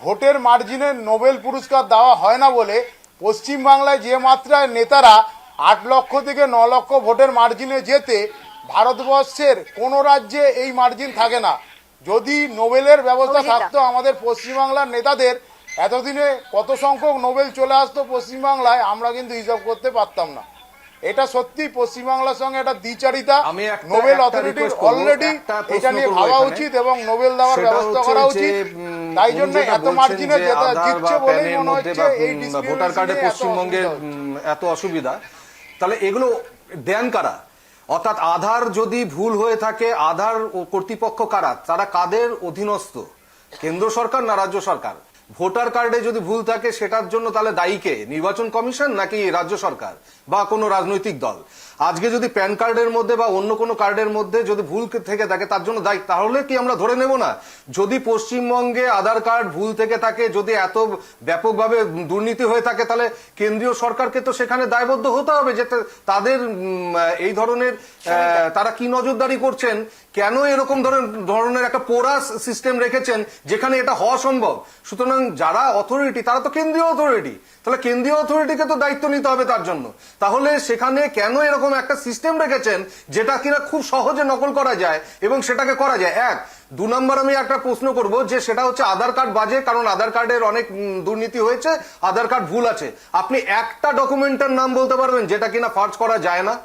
ভোটের মার্জিনে নোবেল পুরস্কার দেওয়া হয় না বলে পশ্চিমবাংলায় যে মাত্রায় নেতারা 8 লক্ষ থেকে 9 লক্ষ ভোটের মার্জিনে যেতে, ভারতবর্ষের কোনো রাজ্যে এই মার্জিন থাকে না। যদি নোবেলের ব্যবস্থা অভিজিৎ দা। থাকতো আমাদের পশ্চিমবাংলার নেতাদের, এতদিনে কত সংখ্যক নোবেল চলে আসতো পশ্চিমবাংলায়, আমরা কিন্তু হিসাব করতে পারতাম না। এটা সত্যি পশ্চিমবাংলার সঙ্গে একটা দ্বিচারিতা। আমি একটা- নোবেল একটা অথরিটির request করবো, অলরেডি একটা প্রশ্ন এটা নিয়ে করবো ভাবা এখানে। উচিত এবং নোবেল দেওয়ার সেটা ব্যবস্থা হচ্ছে করা যে, উচিত। উম, তাই উনি জন্য যেটা এত বলছেন মার্জিনে যে যেটা আধার জিতছে বা বলেই প্যানের মনে মধ্যে হচ্ছে বা এই ভোটার কার্ডে discrimination-এ এত পশ্চিমবঙ্গে অসুবিধা হচ্ছে। এত অসুবিধা, তাহলে এগুলো দেন কারা? অর্থাৎ আধার যদি ভুল হয়ে থাকে, আধার ও কর্তৃপক্ষ কারা? তারা কাদের অধীনস্থ? কেন্দ্র সরকার না রাজ্য সরকার? ভোটার কার্ডে যদি ভুল থাকে সেটার জন্য তাহলে দায়ী কে? নির্বাচন কমিশন নাকি রাজ্য সরকার বা কোনো রাজনৈতিক দল? আজকে যদি প্যান কার্ডের মধ্যে বা অন্য কোনো কার্ডের মধ্যে যদি ভুল থেকে থাকে তার জন্য দায়ী, তাহলে কি আমরা ধরে নেব না? যদি পশ্চিমবঙ্গে আধার কার্ড ভুল থেকে থাকে, যদি এত ব্যাপকভাবে দুর্নীতি হয়ে থাকে, তাহলে কেন্দ্রীয় সরকারকে তো সেখানে দায়বদ্ধ হতে হবে যে তাদের এই ধরনের তারা কি নজরদারি করছেন, কেন এরকম ধরনের একটা পোরাস সিস্টেম রেখেছেন যেখানে এটা হওয়া সম্ভব। সুতরাং যারা অথরিটি তারা তো কেন্দ্রীয় অথরিটি, তাহলে কেন্দ্রীয় অথরিটিকে তো দায়িত্ব নিতে হবে তার জন্য। তাহলে সেখানে কেন এরকম একটা সিস্টেম রেখেছেন যেটা কিনা খুব সহজে নকল করা যায় এবং সেটাকে করা যায়? এক, 2 নম্বর আমি একটা প্রশ্ন করব যে সেটা হচ্ছে আধার কার্ড বাজে, কারণ আধার কার্ডের অনেক দুর্নীতি হয়েছে, আধার কার্ড ভুল আছে। আপনি একটা ডকুমেন্টের নাম বলতে পারবেন যেটা কিনা ফার্জ করা যায় না?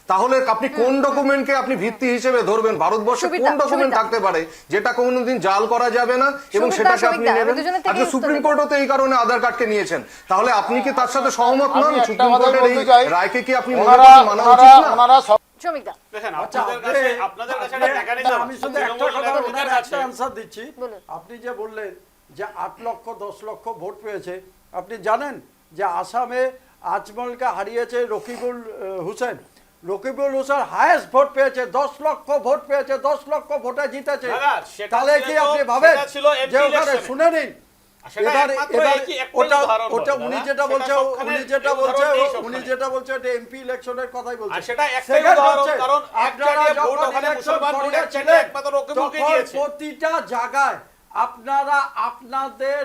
তাহলে আপনি কোন ডকুমেন্টকে আপনি ভিত্তি হিসেবে ধরবেন? ভারতবর্ষে সুবিধা, কোন ডকুমেন্ট সুবিধা। থাকতে পারে যেটা কোনোদিন জাল করা যাবে না এবং সুবিধা, সেটাকে আপনি সুবিধা, নেবেন? আমি দুজনের থেকেই আজকে উত্তর সুপ্রিম দেব। কোর্টও তো এই কারণে আধার কার্ডকে নিয়েছেন। তাহলে আপনি কি তার সাথে সহমত আমি নন? একটা সুপ্রিম কথা কোর্টের এই বলতে চাই, রায়কে কি আপনি মনে ওনারা করেন মানা উচিত না? ওনারা শ্রমিকদা দেখেন আচ্ছা, আপনাদের কাছে একটা মেকানিজম, আমি শুধু একটা কথা ওনার একটা অ্যান্সার দিচ্ছি। বলুন। আপনি যে বললেন যে 8 লক্ষ 10 লক্ষ ভোট পেয়েছে, আপনি জানেন যে আসামে আজমলকে হারিয়েছে রকিবুল হোসেন। রকিবুল হোসেন হায়েস্ট ভোট পেয়েছে, 10 লক্ষ ভোট পেয়েছে, 10 লক্ষ ভোটে জিতেছে। দাদা, সেটা তাহলে কি ছিল- আপনি ভাবেন সেটা ছিল MP যে ওখানে election-এ। শুনে নিন? সেটা এবার একমাত্র এবার একই একটা ওটা উদাহরণ ওটা বলো, উনি দাদা। যেটা সেটা বলছে সবখানে উনি যেটা এই বলছে উদাহরণ নেই উনি সবখানে। যেটা বলছে এটা এমপি ইলেকশনের কথাই বলছে। আর সেটা একটাই Second উদাহরণ, হচ্ছে, কারণ এক আপনারা জায়গায় ভোট যখন ওখানে election মুসলমান ভোট এক করিয়েছিলেন, জায়গায় একমাত্র রকিবুলকে তখন দিয়েছে। প্রতিটা জায়গায় আপনারা আপনাদের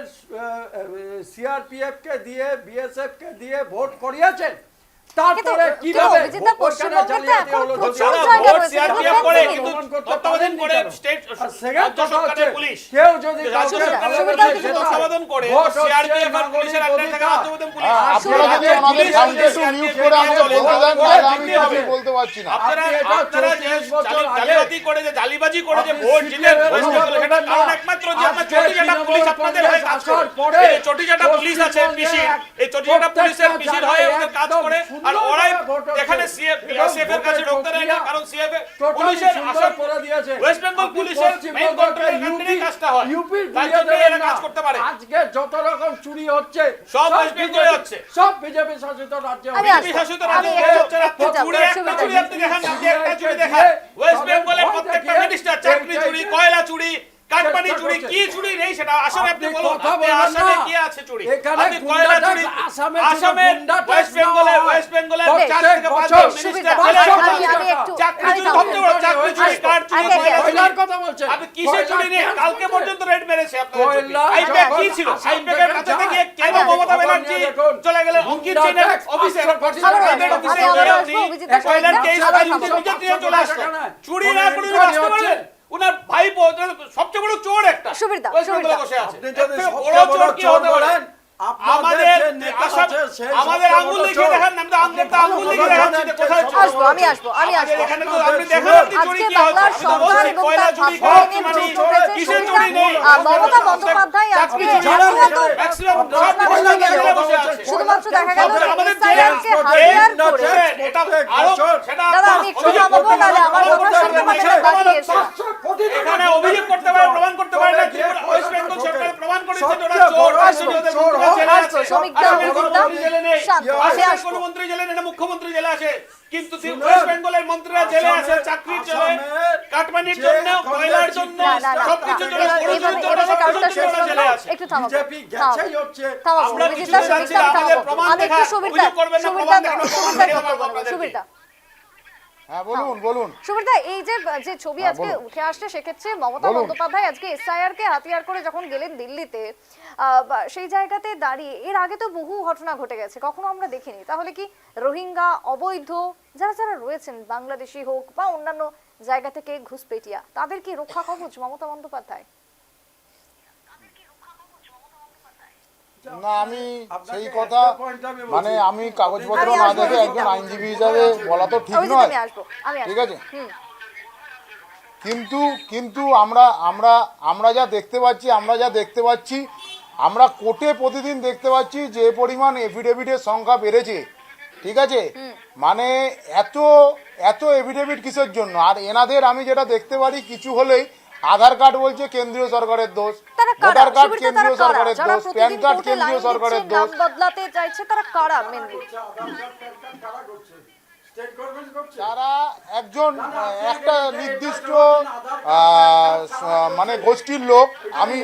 সিআরপিএফ কে দিয়ে বিএসএফ কে দিয়ে ভোট করিয়েছেন। তারপরে কিন্তু কিভাবে অভিজিৎ দা, ওইখানে পশ্চিমভোগে তো জালিয়াতি এখন হলো? প্রচুর যদি জায়গা ভোট রয়েছে, CRPF এগুলো করে, ফেন্সিং কিন্তু নেই। প্রমাণ করতে তত্ত্বাবধান পারেননি করে কেন? স্টেট আর second রাজ্য কথা সরকারের হচ্ছে, পুলিশ, কেউ যদি রাজ্য কাউকে সরকারের ভালোবেসে পুলিশ যেটা তত্ত্বাবধান করে ভোট হচ্ছে সিআরপিএফ আর নাগরিক পুলিশের একটা অধিকার। তত্ত্বাবধান পুলিশ। আপনারা যদি পুলিশ আমাদের আর সামনে একটু CRPF মিউট করে আমাদের চলে, বলতে দেন, তাহলে তাহলে আমি দেখতে হবে। কিছু বলতে পারছি না। আপনারা আপনি এটা আপনারা যে 34 বছর আগে জালিয়াতি করে যে জালিবাজি করে যে আপনি ভোট জিতে CPM ওয়েস্ট এর বেঙ্গলে, সেটার কারণ একমাত্র যে আপনার চটিজাটা পুলিশ আপনাদের হয়ে কাজ করে। এই চটিজাটা পুলিশ আছে পিসির, এই চটিজাটা পুলিশের পিসির হয়ে ওদের কাজ করে, আর ওরাই এখানে সিএফ এর কাছে ঢুকতে দেয় না, কারণ সিএফ পুলিশের আসাম ওয়েস্ট বেঙ্গল পুলিশের মেইন কন্ট্রোলের কাছে কাজটা হয়, তাই জন্য এরা কাজ করতে পারে। আজকে যত রকম চুরি হচ্ছে সব ওয়েস্ট বেঙ্গলে হচ্ছে, সব বিজেপি শাসিত রাজ্যে আমি হচ্ছে। আসবো। শাসিত আমি রাজ্যে একটু- হচ্ছে না। একটু যাবো, চুরি একটা সুবিধা চুরি নেই। আপনি দেখান, আপনি একটা চুরি দেখান। ওয়েস্ট বেঙ্গলের প্রত্যেকটা মিনিস্টার চাকরি চুরি, কয়লা চুরি, কাটমানি চুরি, কি চুরি নেই সেটা আসামে আপনি আপনি বলুন। কথা আপনি বলেন আসামে না। কি আছে চুরি? এখানে আপনি গুন্ডা কয়লা ট্যাক্স, চুরি, আসামে আসামের গুন্ডা ট্যাক্স ওয়েস্ট বেঙ্গলের নেওয়া হয়। 4 থেকে 5 বছর মিনিস্টার সুবিধা, জেলে আমি- আমি একটু চাকরি আমি চুরি থামবো। সবচেয়ে বড়, চাকরি চুরি, কার্ড চুরি, আগে, কয়লা চুরি। কয়লার কথা বলছেন। আপনি কিসের চুরি নিয়ে কয়লা কালকে ট্যাক্স পর্যন্ত রেড মেরেছে আপনাদের চুরি। কয়লা আইপ্যাক কি যখন ছিল? আসাম আইপ্যাকের থেকে কাছে যায়, গিয়ে কেন আগে, মমতা খবর ব্যানার্জি নিয়ে দেখুন। চলে গেলেন অঙ্কিত গুন্ডা সেনের ট্যাক্স, অফিসে? আশ্রয় প্রতিষ্ঠান, আবারও তাদের আসবো, অফিসে আমি আবারও গিয়ে আসবো, আপনি অভিজিৎ দাস কয়লার বলবেন, কেস আবার ফাইল থামবো। নিজে নিয়ে চলে আসলেন। চুরি না করে চুরি বাঁচতে হচ্ছে। পারলেন? উনার ভাইপো সবচেয়ে বড় চোর একটা সুবিধা, ওয়েস্ট বেঙ্গলে সুবিধা। বসে আছে। আপনি এর যদি থেকে সবচেয়ে বড় চোর কি চোর হতে পারে? বলেন, আপনাদের আমাদের যে নেতা আসাম, আছে, সে আমাদের সবচেয়ে আঙ্গুল বড় দেখিয়ে চোর। দেখান, আমি তো আপনি আঙ্গুলটা আঙ্গুল ভালো দেখিয়ে করে দেখাচ্ছি জানেন যে কে কোথায় চোর। আসবো, আমি আসবো। আমাদের এখানে তো আপনি আপনাদের দেখান আপনি চুরি আজকে কি হচ্ছে। বাংলার আমি তো সরকার বলছি এবং কয়লা তার চুরি, ভাবনা কাঠ নিয়ে চুরি, প্রশ্ন উঠেছে, কিসের সুবিধা। চুরি নেই? মমতা বন্দ্যোপাধ্যায় আজকে আপনি জানেন রীতিমতো এখানে ম্যাক্সিমাম ঘটনা সব ঘটে কয়লা গেল। জেলে বসে আছে। শুধুমাত্র দেখা গেল যে আমাদের SIR কে হাতিয়ার করে। এটা আরো সেটা দাদা, আমি একটু থামাবো, নাহলে আমার কথা শুনতে পারবেন না, বাকি এসে। এখানে অভিযোগ করতে পারে, প্রমাণ করতে পারে না। ত্রিপুরা ওয়েস্ট বেঙ্গল সরকার প্রমাণ করেছে যে ওরা চোর, আসবো, ওদের চোর মন্ত্রীরা জেলে আসবো, আছে। শ্রমিক দা, আসামের অভিজিৎ দা, কোনো মন্ত্রী জেলে নেই। শান্ত, আমি আসামের আসবো। কোনো মন্ত্রী জেলে নেই না, মুখ্যমন্ত্রী জেলে আছে। কিন্তু ওয়েস্ট বেঙ্গলের মন্ত্রীরা জেলে আছে চাকরির জন্য, কাটমানির জন্য, কয়লার জন্য, না, না, না, সবকিছুর জন্য, এভাবে- পড়ুয়াদের জন্য, এভাবে কারোরটা সবকিছুর জন্য শেষ জেলে করবো। আছে। একটু থামাবো, বিজেপি থামাবো, গেছেই হচ্ছে। থামাবো, আমরা অভিজিৎ কিছু দা, চাচ্ছি সুবিধা, না, আমাদের থামাবো। প্রমাণ আমি একটু দেখা, সুবিধা, অভিযোগ করবেন না, সুবিধা, প্রমাণ দেখানোর প্রমাণ সুবিধা দেখাবো বক্তব্য নেবো, আপনাদেরকে। সুবিধা। হ্যাঁ বলুন বলুন। সুব্রতা, এই যে যে ছবি হ্যাঁ, আজকে বলুন। উঠে আসছে সেক্ষেত্রে মমতা বলুন। বন্দ্যোপাধ্যায় আজকে এসআইআর কে হাতিয়ার করে যখন গেলেন দিল্লিতে, সেই জায়গাতে দাঁড়িয়ে এর আগে তো বহু ঘটনা ঘটে গেছে, কখনো আমরা দেখিনি। তাহলে কি রোহিঙ্গা, অবৈধ যারা যারা রয়েছেন, বাংলাদেশি হোক বা অন্যান্য জায়গা থেকে ঘুষপেটিয়া, তাদের কি রক্ষা কবচ মমতা বন্দ্যোপাধ্যায়? না, আমি আপনাকে সেই কথা একটা point আমি বলছি। মানে আমি কাগজপত্র আমি না আসবো দেখে এই একজন দিকটা। আইনজীবী হিসাবে বলা তো ঠিক অভিজিৎ, নয়, আমি আসবো। ঠিক আছে? হুম। কিন্তু কিন্তু আমরা আমরা আমরা যা দেখতে পাচ্ছি আমরা কোর্টে প্রতিদিন দেখতে পাচ্ছি যে পরিমাণ এফিডেভিটের সংখ্যা বেড়েছে, ঠিক আছে? মানে এত এত এফিডেভিট কিসের জন্য? আর এনাদের আমি যেটা দেখতে পারি, কিছু হলেই আধার কার্ড বলছে কেন্দ্রীয় সরকারের দোষ, তারা কারা? ভোটার কার্ড সুব্রতা, কেন্দ্রীয় তারা কারা? সরকারের যারা দোষ, প্যান প্রতিদিন কার্ড কোর্টে কেন্দ্রীয় লাইন সরকারের দিচ্ছে, নাম দোষ। বদলাতে চাইছে, তারা কারা মেনলি? তারা একজন একটা নির্দিষ্ট মানে গোষ্ঠীর লোক। আমি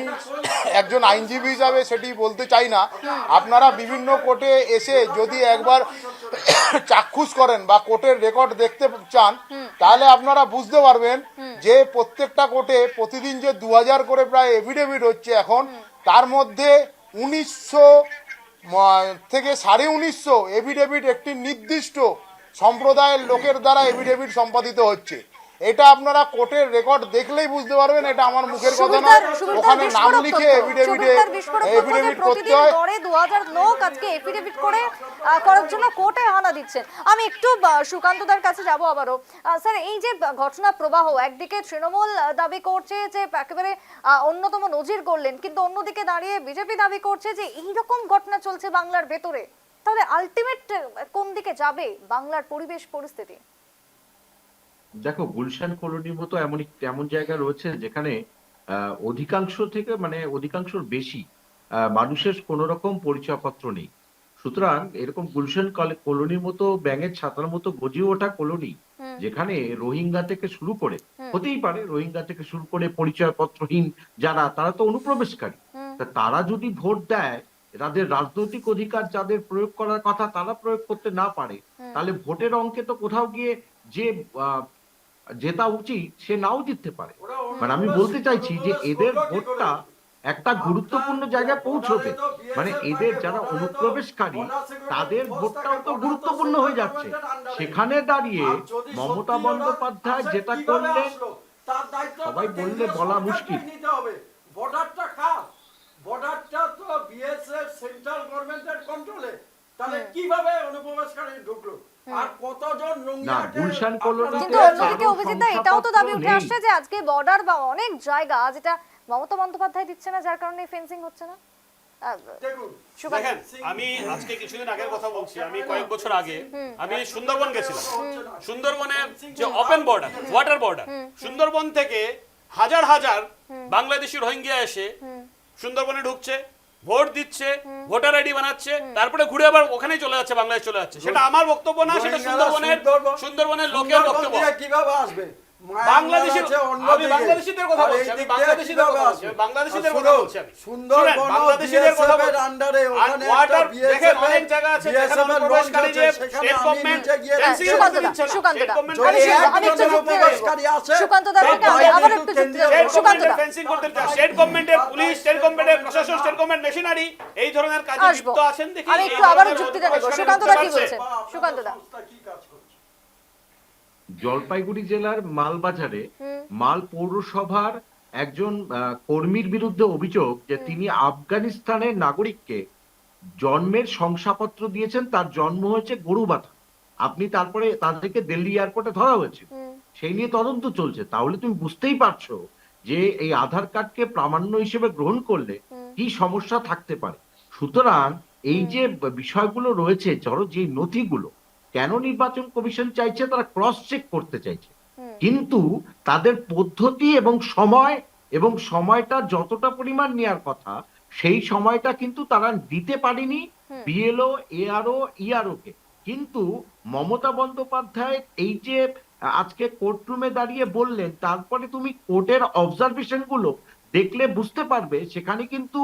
একজন আইনজীবী হিসাবে সেটি বলতে চাই না। আপনারা বিভিন্ন কোর্টে এসে যদি একবার চাক্ষুষ করেন বা কোর্টের রেকর্ড দেখতে চান, তাহলে আপনারা বুঝতে পারবেন যে প্রত্যেকটা কোর্টে প্রতিদিন যে 2000 করে প্রায় এফিডেভিট হচ্ছে এখন, তার মধ্যে 1900 থেকে 1950 এফিডেভিট একটি নির্দিষ্ট সম্প্রদায়ের লোকের দ্বারা এফিডেভিট সম্পাদিত হচ্ছে। এটা আপনারা কোর্টের রেকর্ড দেখলেই বুঝতে পারবেন, এটা আমার মুখের কথা নয়। ওখানে নাম লিখে এফিডেভিট করতে হয়। 2000 লোক আজকে এফিডেভিট করে করার জন্য কোর্টে হানা দিচ্ছেন। আমি একটু সুকান্তদার কাছে যাব আবারও। স্যার, এই যে ঘটনা প্রবাহ, একদিকে তৃণমূল দাবি করছে যে একেবারে অন্যতম নজির করলেন, কিন্তু অন্যদিকে দাঁড়িয়ে বিজেপি দাবি করছে যে এইরকম ঘটনা চলছে বাংলার ভেতরে। তাহলে আলটিমেট কোন দিকে যাবে বাংলার পরিবেশ পরিস্থিতি? দেখো, গুলশান কলোনির মতো এমন জায়গা রয়েছে যেখানে অধিকাংশ থেকে মানে অধিকাংশর বেশি মানুষের কোনো রকম পরিচয়পত্র নেই। সুতরাং এরকম গুলশান কলোনির মতো ব্যাঙের ছাতার মতো গজিয়ে ওঠা কলোনি, যেখানে রোহিঙ্গা থেকে শুরু করে, হতেই পারে রোহিঙ্গা থেকে শুরু করে পরিচয়পত্রহীন যারা, তারা তো অনুপ্রবেশকারী। তা তারা যদি ভোট দেয়, তাদের রাজনৈতিক অধিকার যাদের প্রয়োগ করার কথা তারা প্রয়োগ করতে না পারে, তাহলে ভোটের অঙ্কে তো কোথাও গিয়ে যে জেতা উচিত সে নাও জিততে পারে। মানে আমি বলতে চাইছি যে এদের ভোটটা একটা গুরুত্বপূর্ণ জায়গায় পৌঁছবে, মানে এদের যারা অনুপ্রবেশকারী তাদের ভোটটাও তো গুরুত্বপূর্ণ হয়ে যাচ্ছে। সেখানে দাঁড়িয়ে মমতা বন্দ্যোপাধ্যায় যেটা করলেন, সবাই বললে বলা মুশকিল। বর্ডারটা কার? বর্ডারটা তো বিএসএফ সেন্ট্রাল গভর্নমেন্টের কন্ট্রোলে। তাহলে কিভাবে অনুপ্রবেশকারী ঢুকলো? আর কতজন না, গুলশান কলোনিতে কিন্তু অন্যদিকে অভিজিৎ, এটাও তো দাবি উঠে আসছে যে আজকে বর্ডার বা অনেক জায়গা যেটা মমতা বন্দ্যোপাধ্যায় দিচ্ছে না, যার কারণে ফেন্সিং হচ্ছে না। সুকান্ত, দেখেন, আমি আজকে কিছুদিন আগের কথা বলছি। আমি কয়েক বছর আগে আমি সুন্দরবন গেছিলাম। সুন্দরবনের যে open border, water border, Sundarban থেকে হাজার হাজার বাংলাদেশি রোহিঙ্গা এসে সুন্দরবনে ঢুকছে, ভোট দিচ্ছে, ভোটার আইডি বানাচ্ছে, তারপরে ঘুরে আবার ওখানেই চলে যাচ্ছে, বাংলাদেশ চলে যাচ্ছে। সেটা আমার বক্তব্য না, সেটা সুন্দরবনের লোকের বক্তব্য। কিভাবে আসবে? বাংলাদেশের, আমি বাংলাদেশিদের কথা বলছি, আমি বাংলাদেশিদের কথা বলছি, আমি বাংলাদেশিদের কথা বলছি। আমি সুন্দরবন বাংলাদেশিদের কথা বলছি। আন্ডারে আর ওখানে ওয়াটার, একটা দেখেন BSF অনেক জায়গা আছে যেখানে অনুপ্রবেশকারী যে স্টেট গভর্নমেন্ট ফেন্সিং করতে দিচ্ছে না। সুকান্তদা, স্টেট আমি একটু যুক্তি দেব। সুকান্তদার থেকে আমি আবার একটু যুক্তি দেব। স্টেট সুকান্তদা, গভর্নমেন্ট ফেন্সিং করতে দিচ্ছে, স্টেট গভর্নমেন্টের পুলিশ, স্টেট গভর্নমেন্টের প্রশাসন, স্টেট গভর্নমেন্ট মেশিনারি এই ধরনের কাজে আসবো। যুক্ত আছেন। দেখি আমি একটু আবারও যুক্তি দেব। সুকান্তদা কি বলছেন? সুকান্তদা, জলপাইগুড়ি জেলার মালবাজারে মাল পৌরসভার একজন কর্মীর বিরুদ্ধে অভিযোগ যে তিনি আফগানিস্তানের নাগরিককে জন্মের শংসাপত্র দিয়েছেন, তার জন্ম হয়েছে গরুবাথা। আপনি তারপরে তাদেরকে দিল্লি এয়ারপোর্টে ধরা হয়েছে, সেই নিয়ে তদন্ত চলছে। তাহলে তুমি বুঝতেই পারছো যে এই আধার কার্ডকে প্রামাণ্য হিসেবে গ্রহণ করলে কি সমস্যা থাকতে পারে। সুতরাং এই যে বিষয়গুলো রয়েছে, ধরো যে নথিগুলো, কেন নির্বাচন কমিশন চাইছে, তারা ক্রস চেক করতে চাইছে, কিন্তু তাদের পদ্ধতি এবং সময়টা যতটা পরিমাণ নেওয়ার কথা সেই সময়টা কিন্তু তারা দিতে পারেনি বিএলও, এআরও, ইআরও কে। কিন্তু মমতা বন্দ্যোপাধ্যায় এই যে আজকে কোর্টরুমে দাঁড়িয়ে বললেন, তারপরে তুমি কোর্টের অবজারভেশন গুলো দেখলে বুঝতে পারবে, সেখানে কিন্তু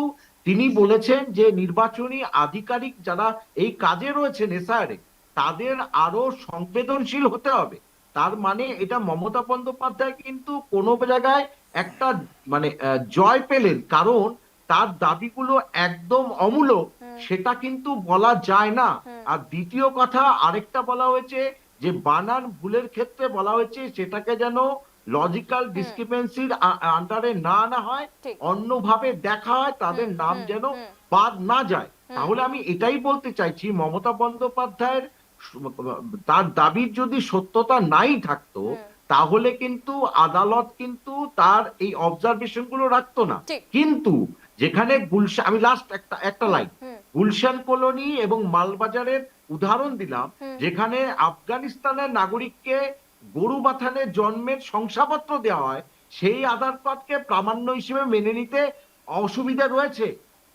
তিনি বলেছেন যে নির্বাচনী আধিকারিক যারা এই কাজে রয়েছেন এসআইআরে, তাদের আরো সংবেদনশীল হতে হবে, তার মানে এটা মমতা বন্দ্যোপাধ্যায় কিন্তু কোনো জায়গায় একটা মানে জয় পেলেন, কারণ তার দাবিগুলো একদম অমূলক, সেটা কিন্তু বলা যায় না। আর দ্বিতীয় কথা আরেকটা বলা হয়েছে যে বানান ভুলের ক্ষেত্রে বলা হয়েছে সেটাকে যেন লজিক্যাল ডিসক্রিপেন্সির আন্ডারে না আনা হয়, ঠিক। অন্যভাবে দেখা হয়, তাদের নাম যেন বাদ না যায়। তাহলে আমি এটাই বলতে চাইছি, মমতা বন্দ্যোপাধ্যায়ের তার দাবির যদি সত্যতা নাই থাকতো, তাহলে কিন্তু আদালত কিন্তু তার এই অবজারভেশন গুলো রাখতো না। ঠিক। কিন্তু যেখানে গুলশান, আমি লাস্ট একটা লাইন, গুলশান কলোনি এবং মালবাজারের উদাহরণ দিলাম, যেখানে আফগানিস্তানের নাগরিককে গরু বাথানে জন্মের শংসাপত্র দেওয়া হয়, সেই আধার কার্ডকে প্রামাণ্য হিসেবে মেনে নিতে অসুবিধা রয়েছে।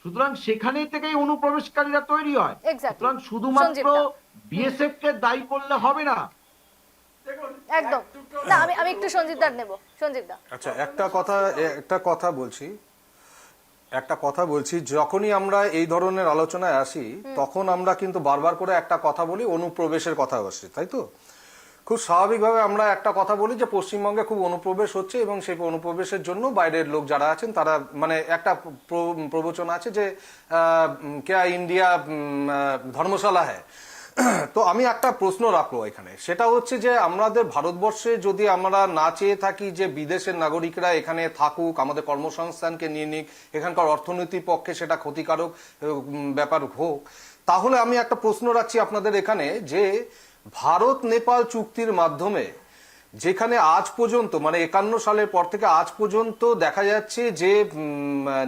সুতরাং সেখানেই থেকেই অনুপ্রবেশকারীরা তৈরি হয়। Exactly. সুতরাং শুধুমাত্র সঞ্জীবদা। বিএসএফ কে দায়ী করলে হবে না। একদম না, আমি একটু সঞ্জীবদার নেব। সঞ্জীবদা, আচ্ছা, একটা কথা বলছি, যখনই আমরা এই ধরনের আলোচনায় আসি তখন আমরা কিন্তু বারবার করে একটা কথা বলি, অনুপ্রবেশের কথা আসে, তাই তো? খুব স্বাভাবিকভাবে আমরা একটা কথা বলি যে পশ্চিমবঙ্গে খুব অনুপ্রবেশ হচ্ছে এবং সেই অনুপ্রবেশের জন্য বাইরের লোক যারা আছেন তারা, মানে একটা প্রবচন আছে যে क्या ইন্ডিয়া ধর্মশালা হ্যায়। তো আমি একটা প্রশ্ন রাখবো এখানে, সেটা হচ্ছে যে আমাদের ভারতবর্ষে যদি আমরা না চেয়ে থাকি যে বিদেশের নাগরিকরা এখানে থাকুক, আমাদের কর্মসংস্থানকে নিয়ে নিক, এখানকার অর্থনীতির পক্ষে সেটা ক্ষতিকারক ব্যাপার হোক, তাহলে আমি একটা প্রশ্ন রাখছি আপনাদের এখানে যে ভারত নেপাল চুক্তির মাধ্যমে যেখানে আজ পর্যন্ত, মানে 51 সালের পর থেকে আজ পর্যন্ত দেখা যাচ্ছে যে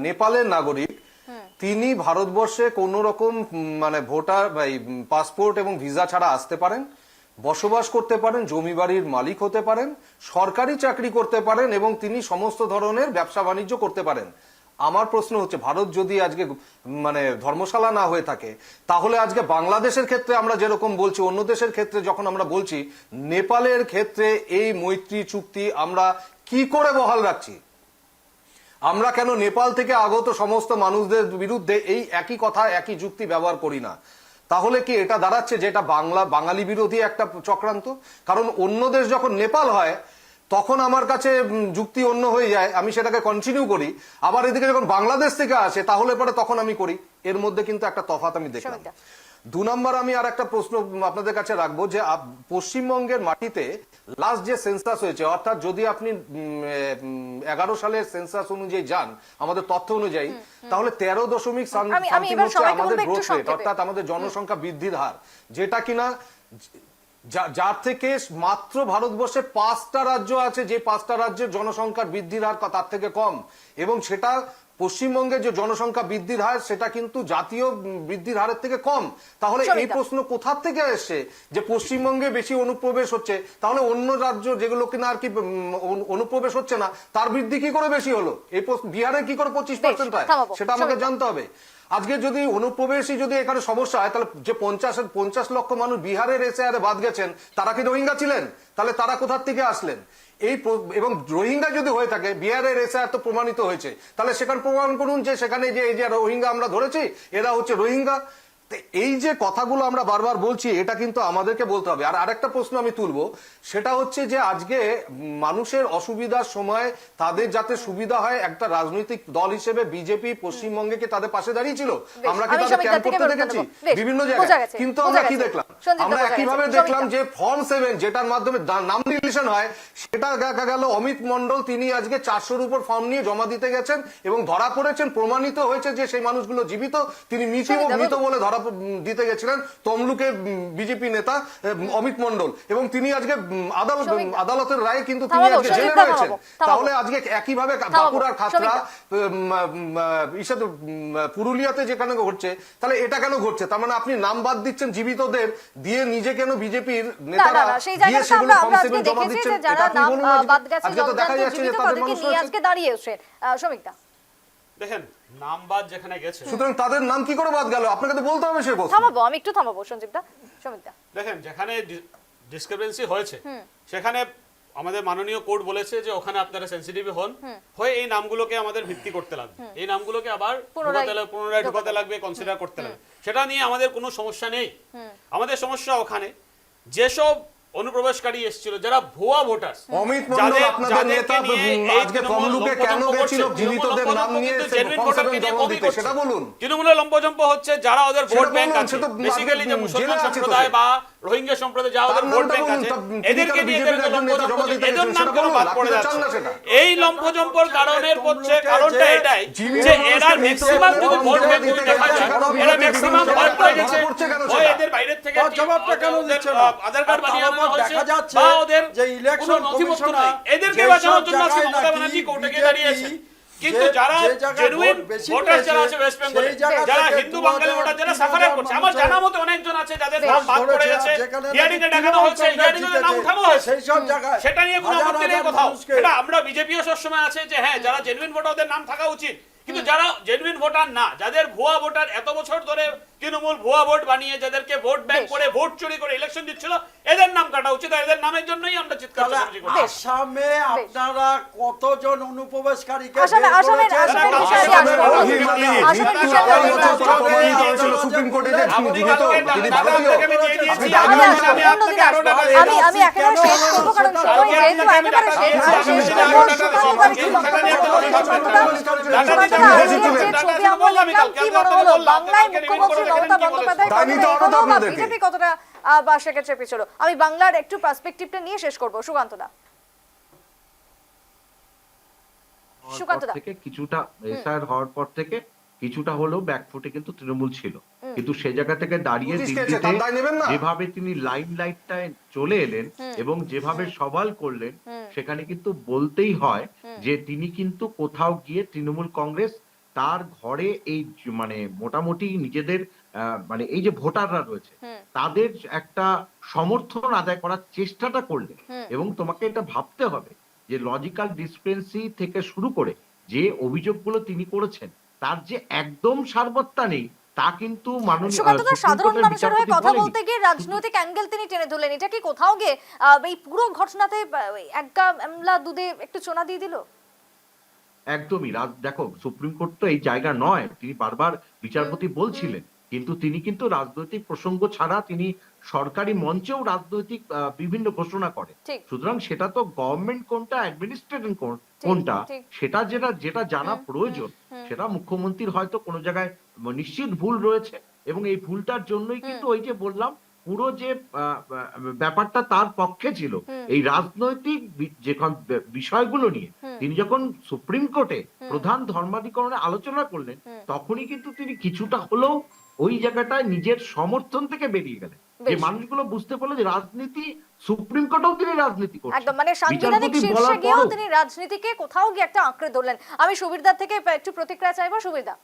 নেপালের নাগরিক তিনি ভারতবর্ষে কোন রকম মানে ভোটার পাসপোর্ট এবং ভিসা ছাড়া আসতে পারেন, বসবাস করতে পারেন, জমি বাড়ির মালিক হতে পারেন, সরকারি চাকরি করতে পারেন এবং তিনি সমস্ত ধরনের ব্যবসা বাণিজ্য করতে পারেন। আমার প্রশ্ন হচ্ছে, ভারত যদি আজকে মানে ধর্মশালা না হয়ে থাকে, তাহলে আজকে বাংলাদেশের ক্ষেত্রে আমরা যেরকম বলছি, অন্য দেশের ক্ষেত্রে যখন আমরা বলছি, নেপালের ক্ষেত্রে এই মৈত্রী চুক্তি আমরা কি করে বহাল রাখছি? আমরা কেন নেপাল থেকে আগত সমস্ত মানুষদের বিরুদ্ধে এই একই কথা, একই যুক্তি ব্যবহার করি না? তাহলে কি এটা দাঁড়াচ্ছে যে এটা বাঙালি বিরোধী একটা চক্রান্ত? কারণ অন্য দেশ যখন নেপাল হয় তখন আমার কাছে যুক্তি অন্য হয়ে যায়, আমি সেটাকে কন্টিনিউ করি। আবার এদিকে যখন বাংলাদেশ থেকে আসে তাহলে পরে তখন আমি করি। এর মধ্যে কিন্তু একটা তফাৎ আমি দেখলাম। 2 নম্বর আমি আর একটা প্রশ্ন আপনাদের কাছে রাখবো যে পশ্চিমবঙ্গের মাটিতে লাস্ট যে সেন্সাস হয়েছে, অর্থাৎ যদি আপনি 11 সালের সেন্সাস অনুযায়ী যান, আমাদের তথ্য অনুযায়ী, তাহলে 13.something হচ্ছে আমাদের গ্রোথ রেট, অর্থাৎ আমাদের জনসংখ্যা বৃদ্ধির হার, যেটা কিনা যার থেকে মাত্র ভারতবর্ষে 5টা রাজ্য আছে যে 5টা রাজ্যের জনসংখ্যার বৃদ্ধির হার তার থেকে কম, এবং সেটা পশ্চিমবঙ্গের যে জনসংখ্যা বৃদ্ধির হার সেটা কিন্তু জাতীয় বৃদ্ধির হারের থেকে কম। তাহলে এই প্রশ্ন কোথা থেকে এসছে যে পশ্চিমবঙ্গে বেশি অনুপ্রবেশ হচ্ছে, তাহলে অন্য রাজ্য যেগুলো কিনা আর কি অনুপ্রবেশ হচ্ছে না তার বৃদ্ধি কি করে বেশি হলো? এই বিহারে কি করে 25% হয় সেটা আমাকে জানতে হবে। আজকে যদি অনুপ্রবেশই যদি এখানে সমস্যা হয়, তাহলে যে 50 লক্ষ মানুষ বিহারের এসআইআরে বাদ গেছেন, তারা কি রোহিঙ্গা ছিলেন? তাহলে তারা কোথা থেকে আসলেন? এবং রোহিঙ্গা যদি হয়ে থাকে, বিহারের এসআইআর তো প্রমাণিত হয়েছে, তাহলে সেখানে প্রমাণ করুন যে সেখানে যে এই যে রোহিঙ্গা আমরা ধরেছি এরা হচ্ছে রোহিঙ্গা। এই যে কথাগুলো আমরা বারবার বলছি, এটা কিন্তু আমাদেরকে বলতে হবে। আর আরেকটা প্রশ্ন আমি তুলবো, সেটা হচ্ছে যে আজকে মানুষের অসুবিধার সময় তাদের যাতে সুবিধা হয়, একটা রাজনৈতিক দল হিসেবে বিজেপি পশ্চিমবঙ্গে কি তাদের পাশে দাঁড়িয়েছিল? আমরা কি তাদের ক্যাম্প করতে দেখেছি বিভিন্ন জায়গায়? কিন্তু আমরা কি দেখলাম? আমরা একইভাবে দেখলাম যে ফর্ম 7 যেটার মাধ্যমে নাম ডিলিশন হয়, সেটা দেখা গেল অমিত মন্ডল তিনি আজকে 400-র উপর ফর্ম নিয়ে জমা দিতে গেছেন এবং ধরা পড়েছেন, প্রমাণিত হয়েছে যে সেই মানুষগুলো জীবিত। তিনি মৃত বলে ধরা দিতে গেছিলেন তমলুকে বিজেপি নেতা অমিত মন্ডল, এবং তিনি আজকে আদালতের রায়ে কিন্তু তিনি আজকে জেলে রয়েছেন। তাহলে আজকে একইভাবে বাঁকুড়ার খাতড়া, পুরুলিয়াতে যেখানে ঘটছে, তাহলে এটা কেন ঘটছে? তার মানে আপনি নাম বাদ দিচ্ছেন জীবিতদের দিয়ে, নিজে কেন বিজেপির নেতারা দিয়ে সেগুলো ফর্ম 7 জমা দিচ্ছেন? এটা আপনি বলুন। আজকে তো দেখা যাচ্ছে যে তাদের মানুষ আজকে দাঁড়িয়েছেন। শ্রমিকদা দেখেন, নাম বাদ যেখানে গেছে, সুতরাং তাদের নাম কি করে বাদ গেল আপনাকে তো বলতে হবে। সে থামাবো, আমি একটু থামাবো সঞ্জীবদা। শ্রমিকদা দেখেন, যেখানে ডিসক্রিপেন্সি হয়েছে সেখানে আমাদের মাননীয় কোর্ট বলেছে যে ওখানে আপনারা সেনসিটিভ হয়ে এই নামগুলোকে আমাদের ভিত্তি করতে লাগবে, এই নামগুলোকে আবার পুনরায় ঢোকাতে লাগবে, কনসিডার করতে লাগবে। সেটা নিয়ে আমাদের কোনো সমস্যা নেই। আমাদের সমস্যা ওখানে যেসব অনুপ্রবেশকারী এসেছিল, যারা ভুয়া ভোটার। অমিত মণ্ডল আপনাদের নেতা আজকে তমলুকে কেন গেছিল জীবিতদের নাম নিয়ে ফর্ম 7 জমা দিতে, সেটা বলুন। তৃণমূলের লম্পজম্প হচ্ছে যারা ওদের ভোট সেটা ব্যাংক বলুন, আছে, সেটা বেসিক্যালি যে মুসলমান জেলে আছে তো সম্প্রদায় সে। বা রোহিঙ্গা সম্প্রদায় যারা ওদের তার ভোট নামটা ব্যাংক বলুন, আছে, তা এদেরকে তিনি নিয়ে কেন এদের BJP র একজন নেতা জমা দিতে এদের গেছেন, নাম সেটা কেন বলুন, বাদ আপনি পড়ে তো যাচ্ছে? চান না সেটা। এই লম্পজম্পর কারণের হচ্ছে কারণটা এটাই জীবিত যে মানুষকে এরা ম্যাক্সিমাম যদি ভোট জমা ব্যাংক দিতে দেখা গেছে, যায়, কেন এরা BJP ম্যাক্সিমাম জমা ভোট দিতে পেয়ে গেছে? গেছে, করছে কেন হয় সেটা? এদের বাইরের থেকে তার জবাবটা কেন ওদের দিচ্ছে না? আধার কার্ড আর বানিয়ে তার আনা উপর হয়েছে, দেখা যাচ্ছে বা ওদের যে কোনো ইলেকশন নথিপত্র কমিশনার নেই। এদেরকে যেসব বাঁচানোর জন্য আজকে জায়গায় মমতা নাকি ব্যানার্জি কোর্টে গিয়ে BJP দাঁড়িয়েছেন। কিন্তু যারা যে জায়গায় জেনুইন ভোট বেশি ভোটার যারা পেয়েছে, আছে ওয়েস্ট বেঙ্গলে, সেই জায়গা যারা থেকে হিন্দু বাঙালি 2000, ভোটার যারা 3000 সাফার করছে, আমার মানুষের জানা মতে অনেকজন আছে যাদের বেশ নাম বাদ পড়ে ধরেছে, গেছে, যেখানে হিয়ারিং এ নাকি দেখানো হয়েছে, তৃণমূল হিয়ারিং এর নাম জিতেছে, উঠানো হয়েছে, সেই সব জায়গায় সেটা নিয়ে কোনো হাজার আপত্তি নেই হাজার কোথাও। মানুষকে- এটা আমরা বিজেপিও সবসময় আছে যে হ্যাঁ, যারা জেনুইন ভোটারদের নাম থাকা উচিত, কিন্তু যারা জেনুইন ভোটার না, যাদের ভুয়া ভোটার এত বছর ধরে তৃণমূল ভুয়া ভোট বানিয়ে যাদেরকে ভোট ব্যাংক বেশ। করে ভোট চুরি করে ইলেকশন দিচ্ছিল, এদের নাম কাটা উচিত। আর এদের নামের জন্যই আমরা চিৎকার তাহলে চেঁচামেচি করছি। আসামে আপনারা কতজন অনুপ্রবেশকারীকে আসামে বের আসামের করেছেন? আসামের তারা বিষয়ে আসামের আসবো। আসামের আসামের মৃত্যু বিষয়ে আড়াই আমরা বছর আসবো। প্রমাণিত হয়েছিল সুপ্রিম কোর্টে যে আপনি তিনি জীবিত, কালকে তিনি দাদা ভারতীয়। আপনাকে আমি দিয়ে দিয়েছি, আপনি আমি দাবি আসবো, আমি অন্যদিন আপনাকে আসবো। 18টা আমি একেবারে শেষ করবো, কারণ সময় যেহেতু একেবারে শেষ, আর শেষ করবো সুকান্ত বাড়ির ছবি আমরা দেখলাম। কি মনে হলো বাংলায় মুখ্যমন্ত্রী মমতা বন্দ্যোপাধ্যায় তাই নিতে হবে তো আপনাদেরকে। বিজেপি কতটা বা সেক্ষেত্রে পিছলো? আমি বাংলার একটু পার্সপেক্টিভটা নিয়ে শেষ করবো। সুকান্ত দা, সুকান্ত দা, থেকে কিছুটা এসআইআর হওয়ার পর থেকে কিছুটা হলেও ব্যাকফুটে কিন্তু তৃণমূল ছিল, কিন্তু সে জায়গা থেকে দাঁড়িয়ে বুঝিস দিল্লিতে তার দায় নেবেন না? যেভাবে তিনি লাইম লাইটটায় চলে এলেন এবং যেভাবে সওয়াল করলেন, সেখানে কিন্তু বলতেই হয় যে তিনি কিন্তু কোথাও গিয়ে তৃণমূল কংগ্রেস তার ঘরে এই মানে মোটামুটি নিজেদের মানে এই যে ভোটাররা রয়েছে তাদের একটা সমর্থন আদায় করার চেষ্টাটা করলেন। এবং তোমাকে এটা ভাবতে হবে যে লজিক্যাল ডিসক্রিপেন্সি থেকে শুরু করে যে অভিযোগগুলো তিনি করেছেন তার যে একদম সারবত্তা নেই তা কিন্তু মাননীয় সুকান্ত দা, সুপ্রিম সাধারণ কোর্টের মানুষের হয়ে বিচারপতি কথা বলেনি। বলতে গিয়ে রাজনৈতিক অ্যাঙ্গেল তিনি টেনে ধরলেন। এটা কি কোথাও গিয়ে এই পুরো ঘটনাতে এক গামলা দুধে একটু চোনা দিয়ে দিল? একদমই দেখো, সুপ্রিম কোর্ট তো এই জায়গা নয়, তিনি বারবার বিচারপতি বলছিলেন, কিন্তু তিনি কিন্তু রাজনৈতিক প্রসঙ্গ ছাড়া তিনি সরকারি মঞ্চেও রাজনৈতিক বিভিন্ন ঘোষণা করেন। ঠিক। সুতরাং সেটা তো গভর্নমেন্ট কোনটা, অ্যাডমিনিস্ট্রেশন কোনটা, ঠিক। সেটা যেটা জানা প্রয়োজন, সেটা মুখ্যমন্ত্রীর হয়তো কোনো জায়গায় নিশ্চিত ভুল রয়েছে, এবং এই ভুলটার জন্যই কিন্তু ওই যে বললাম পুরো যে ব্যাপারটা তার পক্ষে ছিল এই রাজনৈতিক যে বিষয়গুলো নিয়ে তিনি যখন সুপ্রিম কোর্টে প্রধান ধর্মাধিকরণে আলোচনা করলেন, তখনই কিন্তু তিনি কিছুটা হলেও ওই জায়গাটায় নিজের সমর্থন থেকে বেরিয়ে গেলেন, যে বেশ। মানুষগুলো বুঝতে পারলো যে রাজনীতি, সুপ্রিম কোর্টেও তিনি রাজনীতি করছেন। একদম, মানে সাংবিধানিক বিচারপতি শীর্ষে বলার গিয়েও পরও তিনি রাজনীতিকে কোথাও গিয়ে একটা আঁকড়ে ধরলেন। আমি সুবীরদার থেকে একটু প্রতিক্রিয়া চাইবো। সুবীরদা,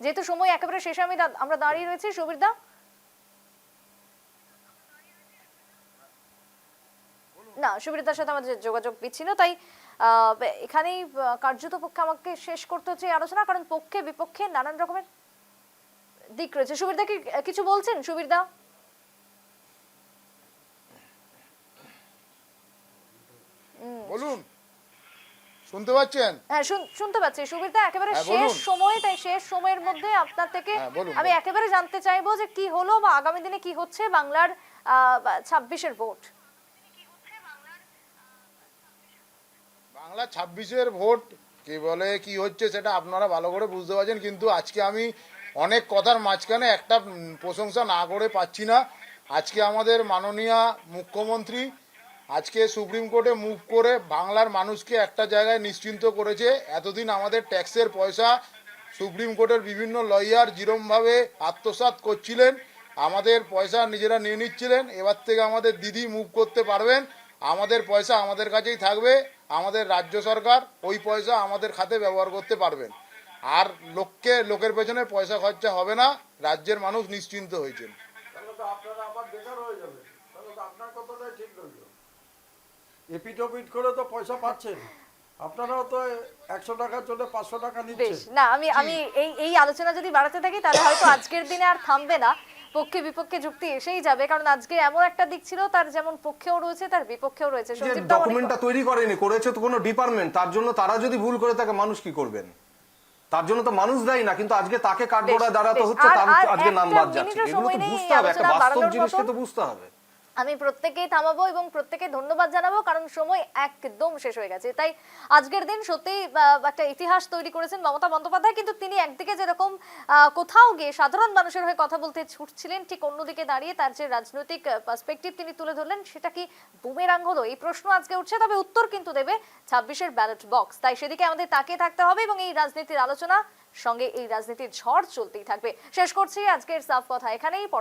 যেহেতু সময় একেবারে শেষে আমরা দাঁড়িয়ে রয়েছি। সুবীরদা, না, সুবীরদার সাথে আমাদের যোগাযোগ বিচ্ছিন্ন, তাই এখানেই কার্যত পক্ষে আমাকে শেষ করতে হচ্ছে এই আলোচনা, কারণ পক্ষে বিপক্ষে নানান রকমের দিক রয়েছে। সুবীরদা কি কিছু বলছেন? সুবীরদা, বলুন, শুনতে পাচ্ছেন? হ্যাঁ শুনতে পাচ্ছি। সুবীরদা, একেবারে হ্যাঁ, শেষ বলুন। সময়, তাই শেষ সময়ের মধ্যে আপনার থেকে হ্যাঁ, বলুন, আমি বলুন। একেবারে জানতে চাইবো যে কি হলো বা আগামী দিনে কি হচ্ছে বাংলার 26-এর ভোট। বাংলা 26-এর ভোট কি বলে কি হচ্ছে সেটা আপনারা ভালো করে বুঝতে পারছেন, কিন্তু আজকে আমি অনেক কথার মাঝখানে একটা প্রশংসা না করে পাচ্ছি না। আজকে আমাদের মাননীয় মুখ্যমন্ত্রী আজকে সুপ্রিম কোর্টে মুভ করে বাংলার মানুষকে একটা জায়গায় নিশ্চিন্ত করেছে। এতদিন আমাদের ট্যাক্সের পয়সা সুপ্রিম কোর্টের বিভিন্ন লয়ার যেরমভাবে আত্মসাৎ করছিলেন, আমাদের পয়সা নিজেরা নিয়ে নিচ্ছিলেন, এবার থেকে আমাদের দিদি মুভ করতে পারবেন, আমাদের পয়সা আমাদের কাছেই থাকবে, আমাদের রাজ্য সরকার ওই পয়সা আমাদের খাতে ব্যবহার করতে পারবেন, আর লোকের পেছনে পয়সা খরচা হবে না, রাজ্যের মানুষ নিশ্চিন্ত হয়েছেন। আপনারা আবার বেকার হয়ে যাবে, তাহলে তো আপনার কথাটাই ঠিক রইল। এপিটোপিট করে তো পয়সা পাচ্ছেন, আপনারাও তো 100 টাকার জন্য 500 টাকা বেশ, নিচ্ছেন। না আমি এই আলোচনা যদি বাড়াতে থাকি তাহলে হয়তো আজকের দিনে আর থামবে না, পক্ষে বিপক্ষে যুক্তি এসেই যাবে, কারণ আজকে এমন একটা দিক ছিল তার যেমন পক্ষেও রয়েছে তার বিপক্ষেও রয়েছে। যে সঞ্জীব দা, অনেক ডকুমেন্টটা তৈরি করেনি, করেছে তো কোনো ডিপার্টমেন্ট, তার জন্য তারা যদি ভুল করে থাকে মানুষ কি করবেন? তার জন্য তো মানুষ দায়ী না, কিন্তু আজকে তাকে কাঠগড়ায় দাঁড়াতে বেশ, হচ্ছে, তার আর আজকে নাম একটা বাদ যাচ্ছে। মিনিটের এগুলো সময় তো নেই বুঝতে হবে, একটা আলোচনা বাস্তব বাড়ানোর জিনিসকে মতো। তো বুঝতে হবে। আমি প্রত্যেকেই থামাবো এবং প্রত্যেকে ধন্যবাদ জানাবো, কারণ সময় একদম শেষ হয়ে গেছে। তাই আজকের দিন সত্যি একটা ইতিহাস তৈরি করেছেন মমতা বন্দ্যোপাধ্যায়। কিন্তু তিনি একদিকে যেরকম কোথাও গিয়ে সাধারণ মানুষের হয়ে কথা বলতে ছুটছিলেন, ঠিক অন্যদিকে দাঁড়িয়ে তার যে রাজনৈতিক পার্সপেক্টিভ তিনি তুলে ধরলেন, সেটা কি বুমেরাং হলো? এই প্রশ্ন আজকে উঠছে, তবে উত্তর কিন্তু দেবে 26-এর ব্যালট বক্স। তাই সেদিকে আমাদের তাকিয়ে থাকতে হবে এবং এই রাজনীতির আলোচনা সঙ্গে এই রাজনীতির ঝড় চলতেই থাকবে। শেষ করছি আজকের সাফ কথা এখানেই।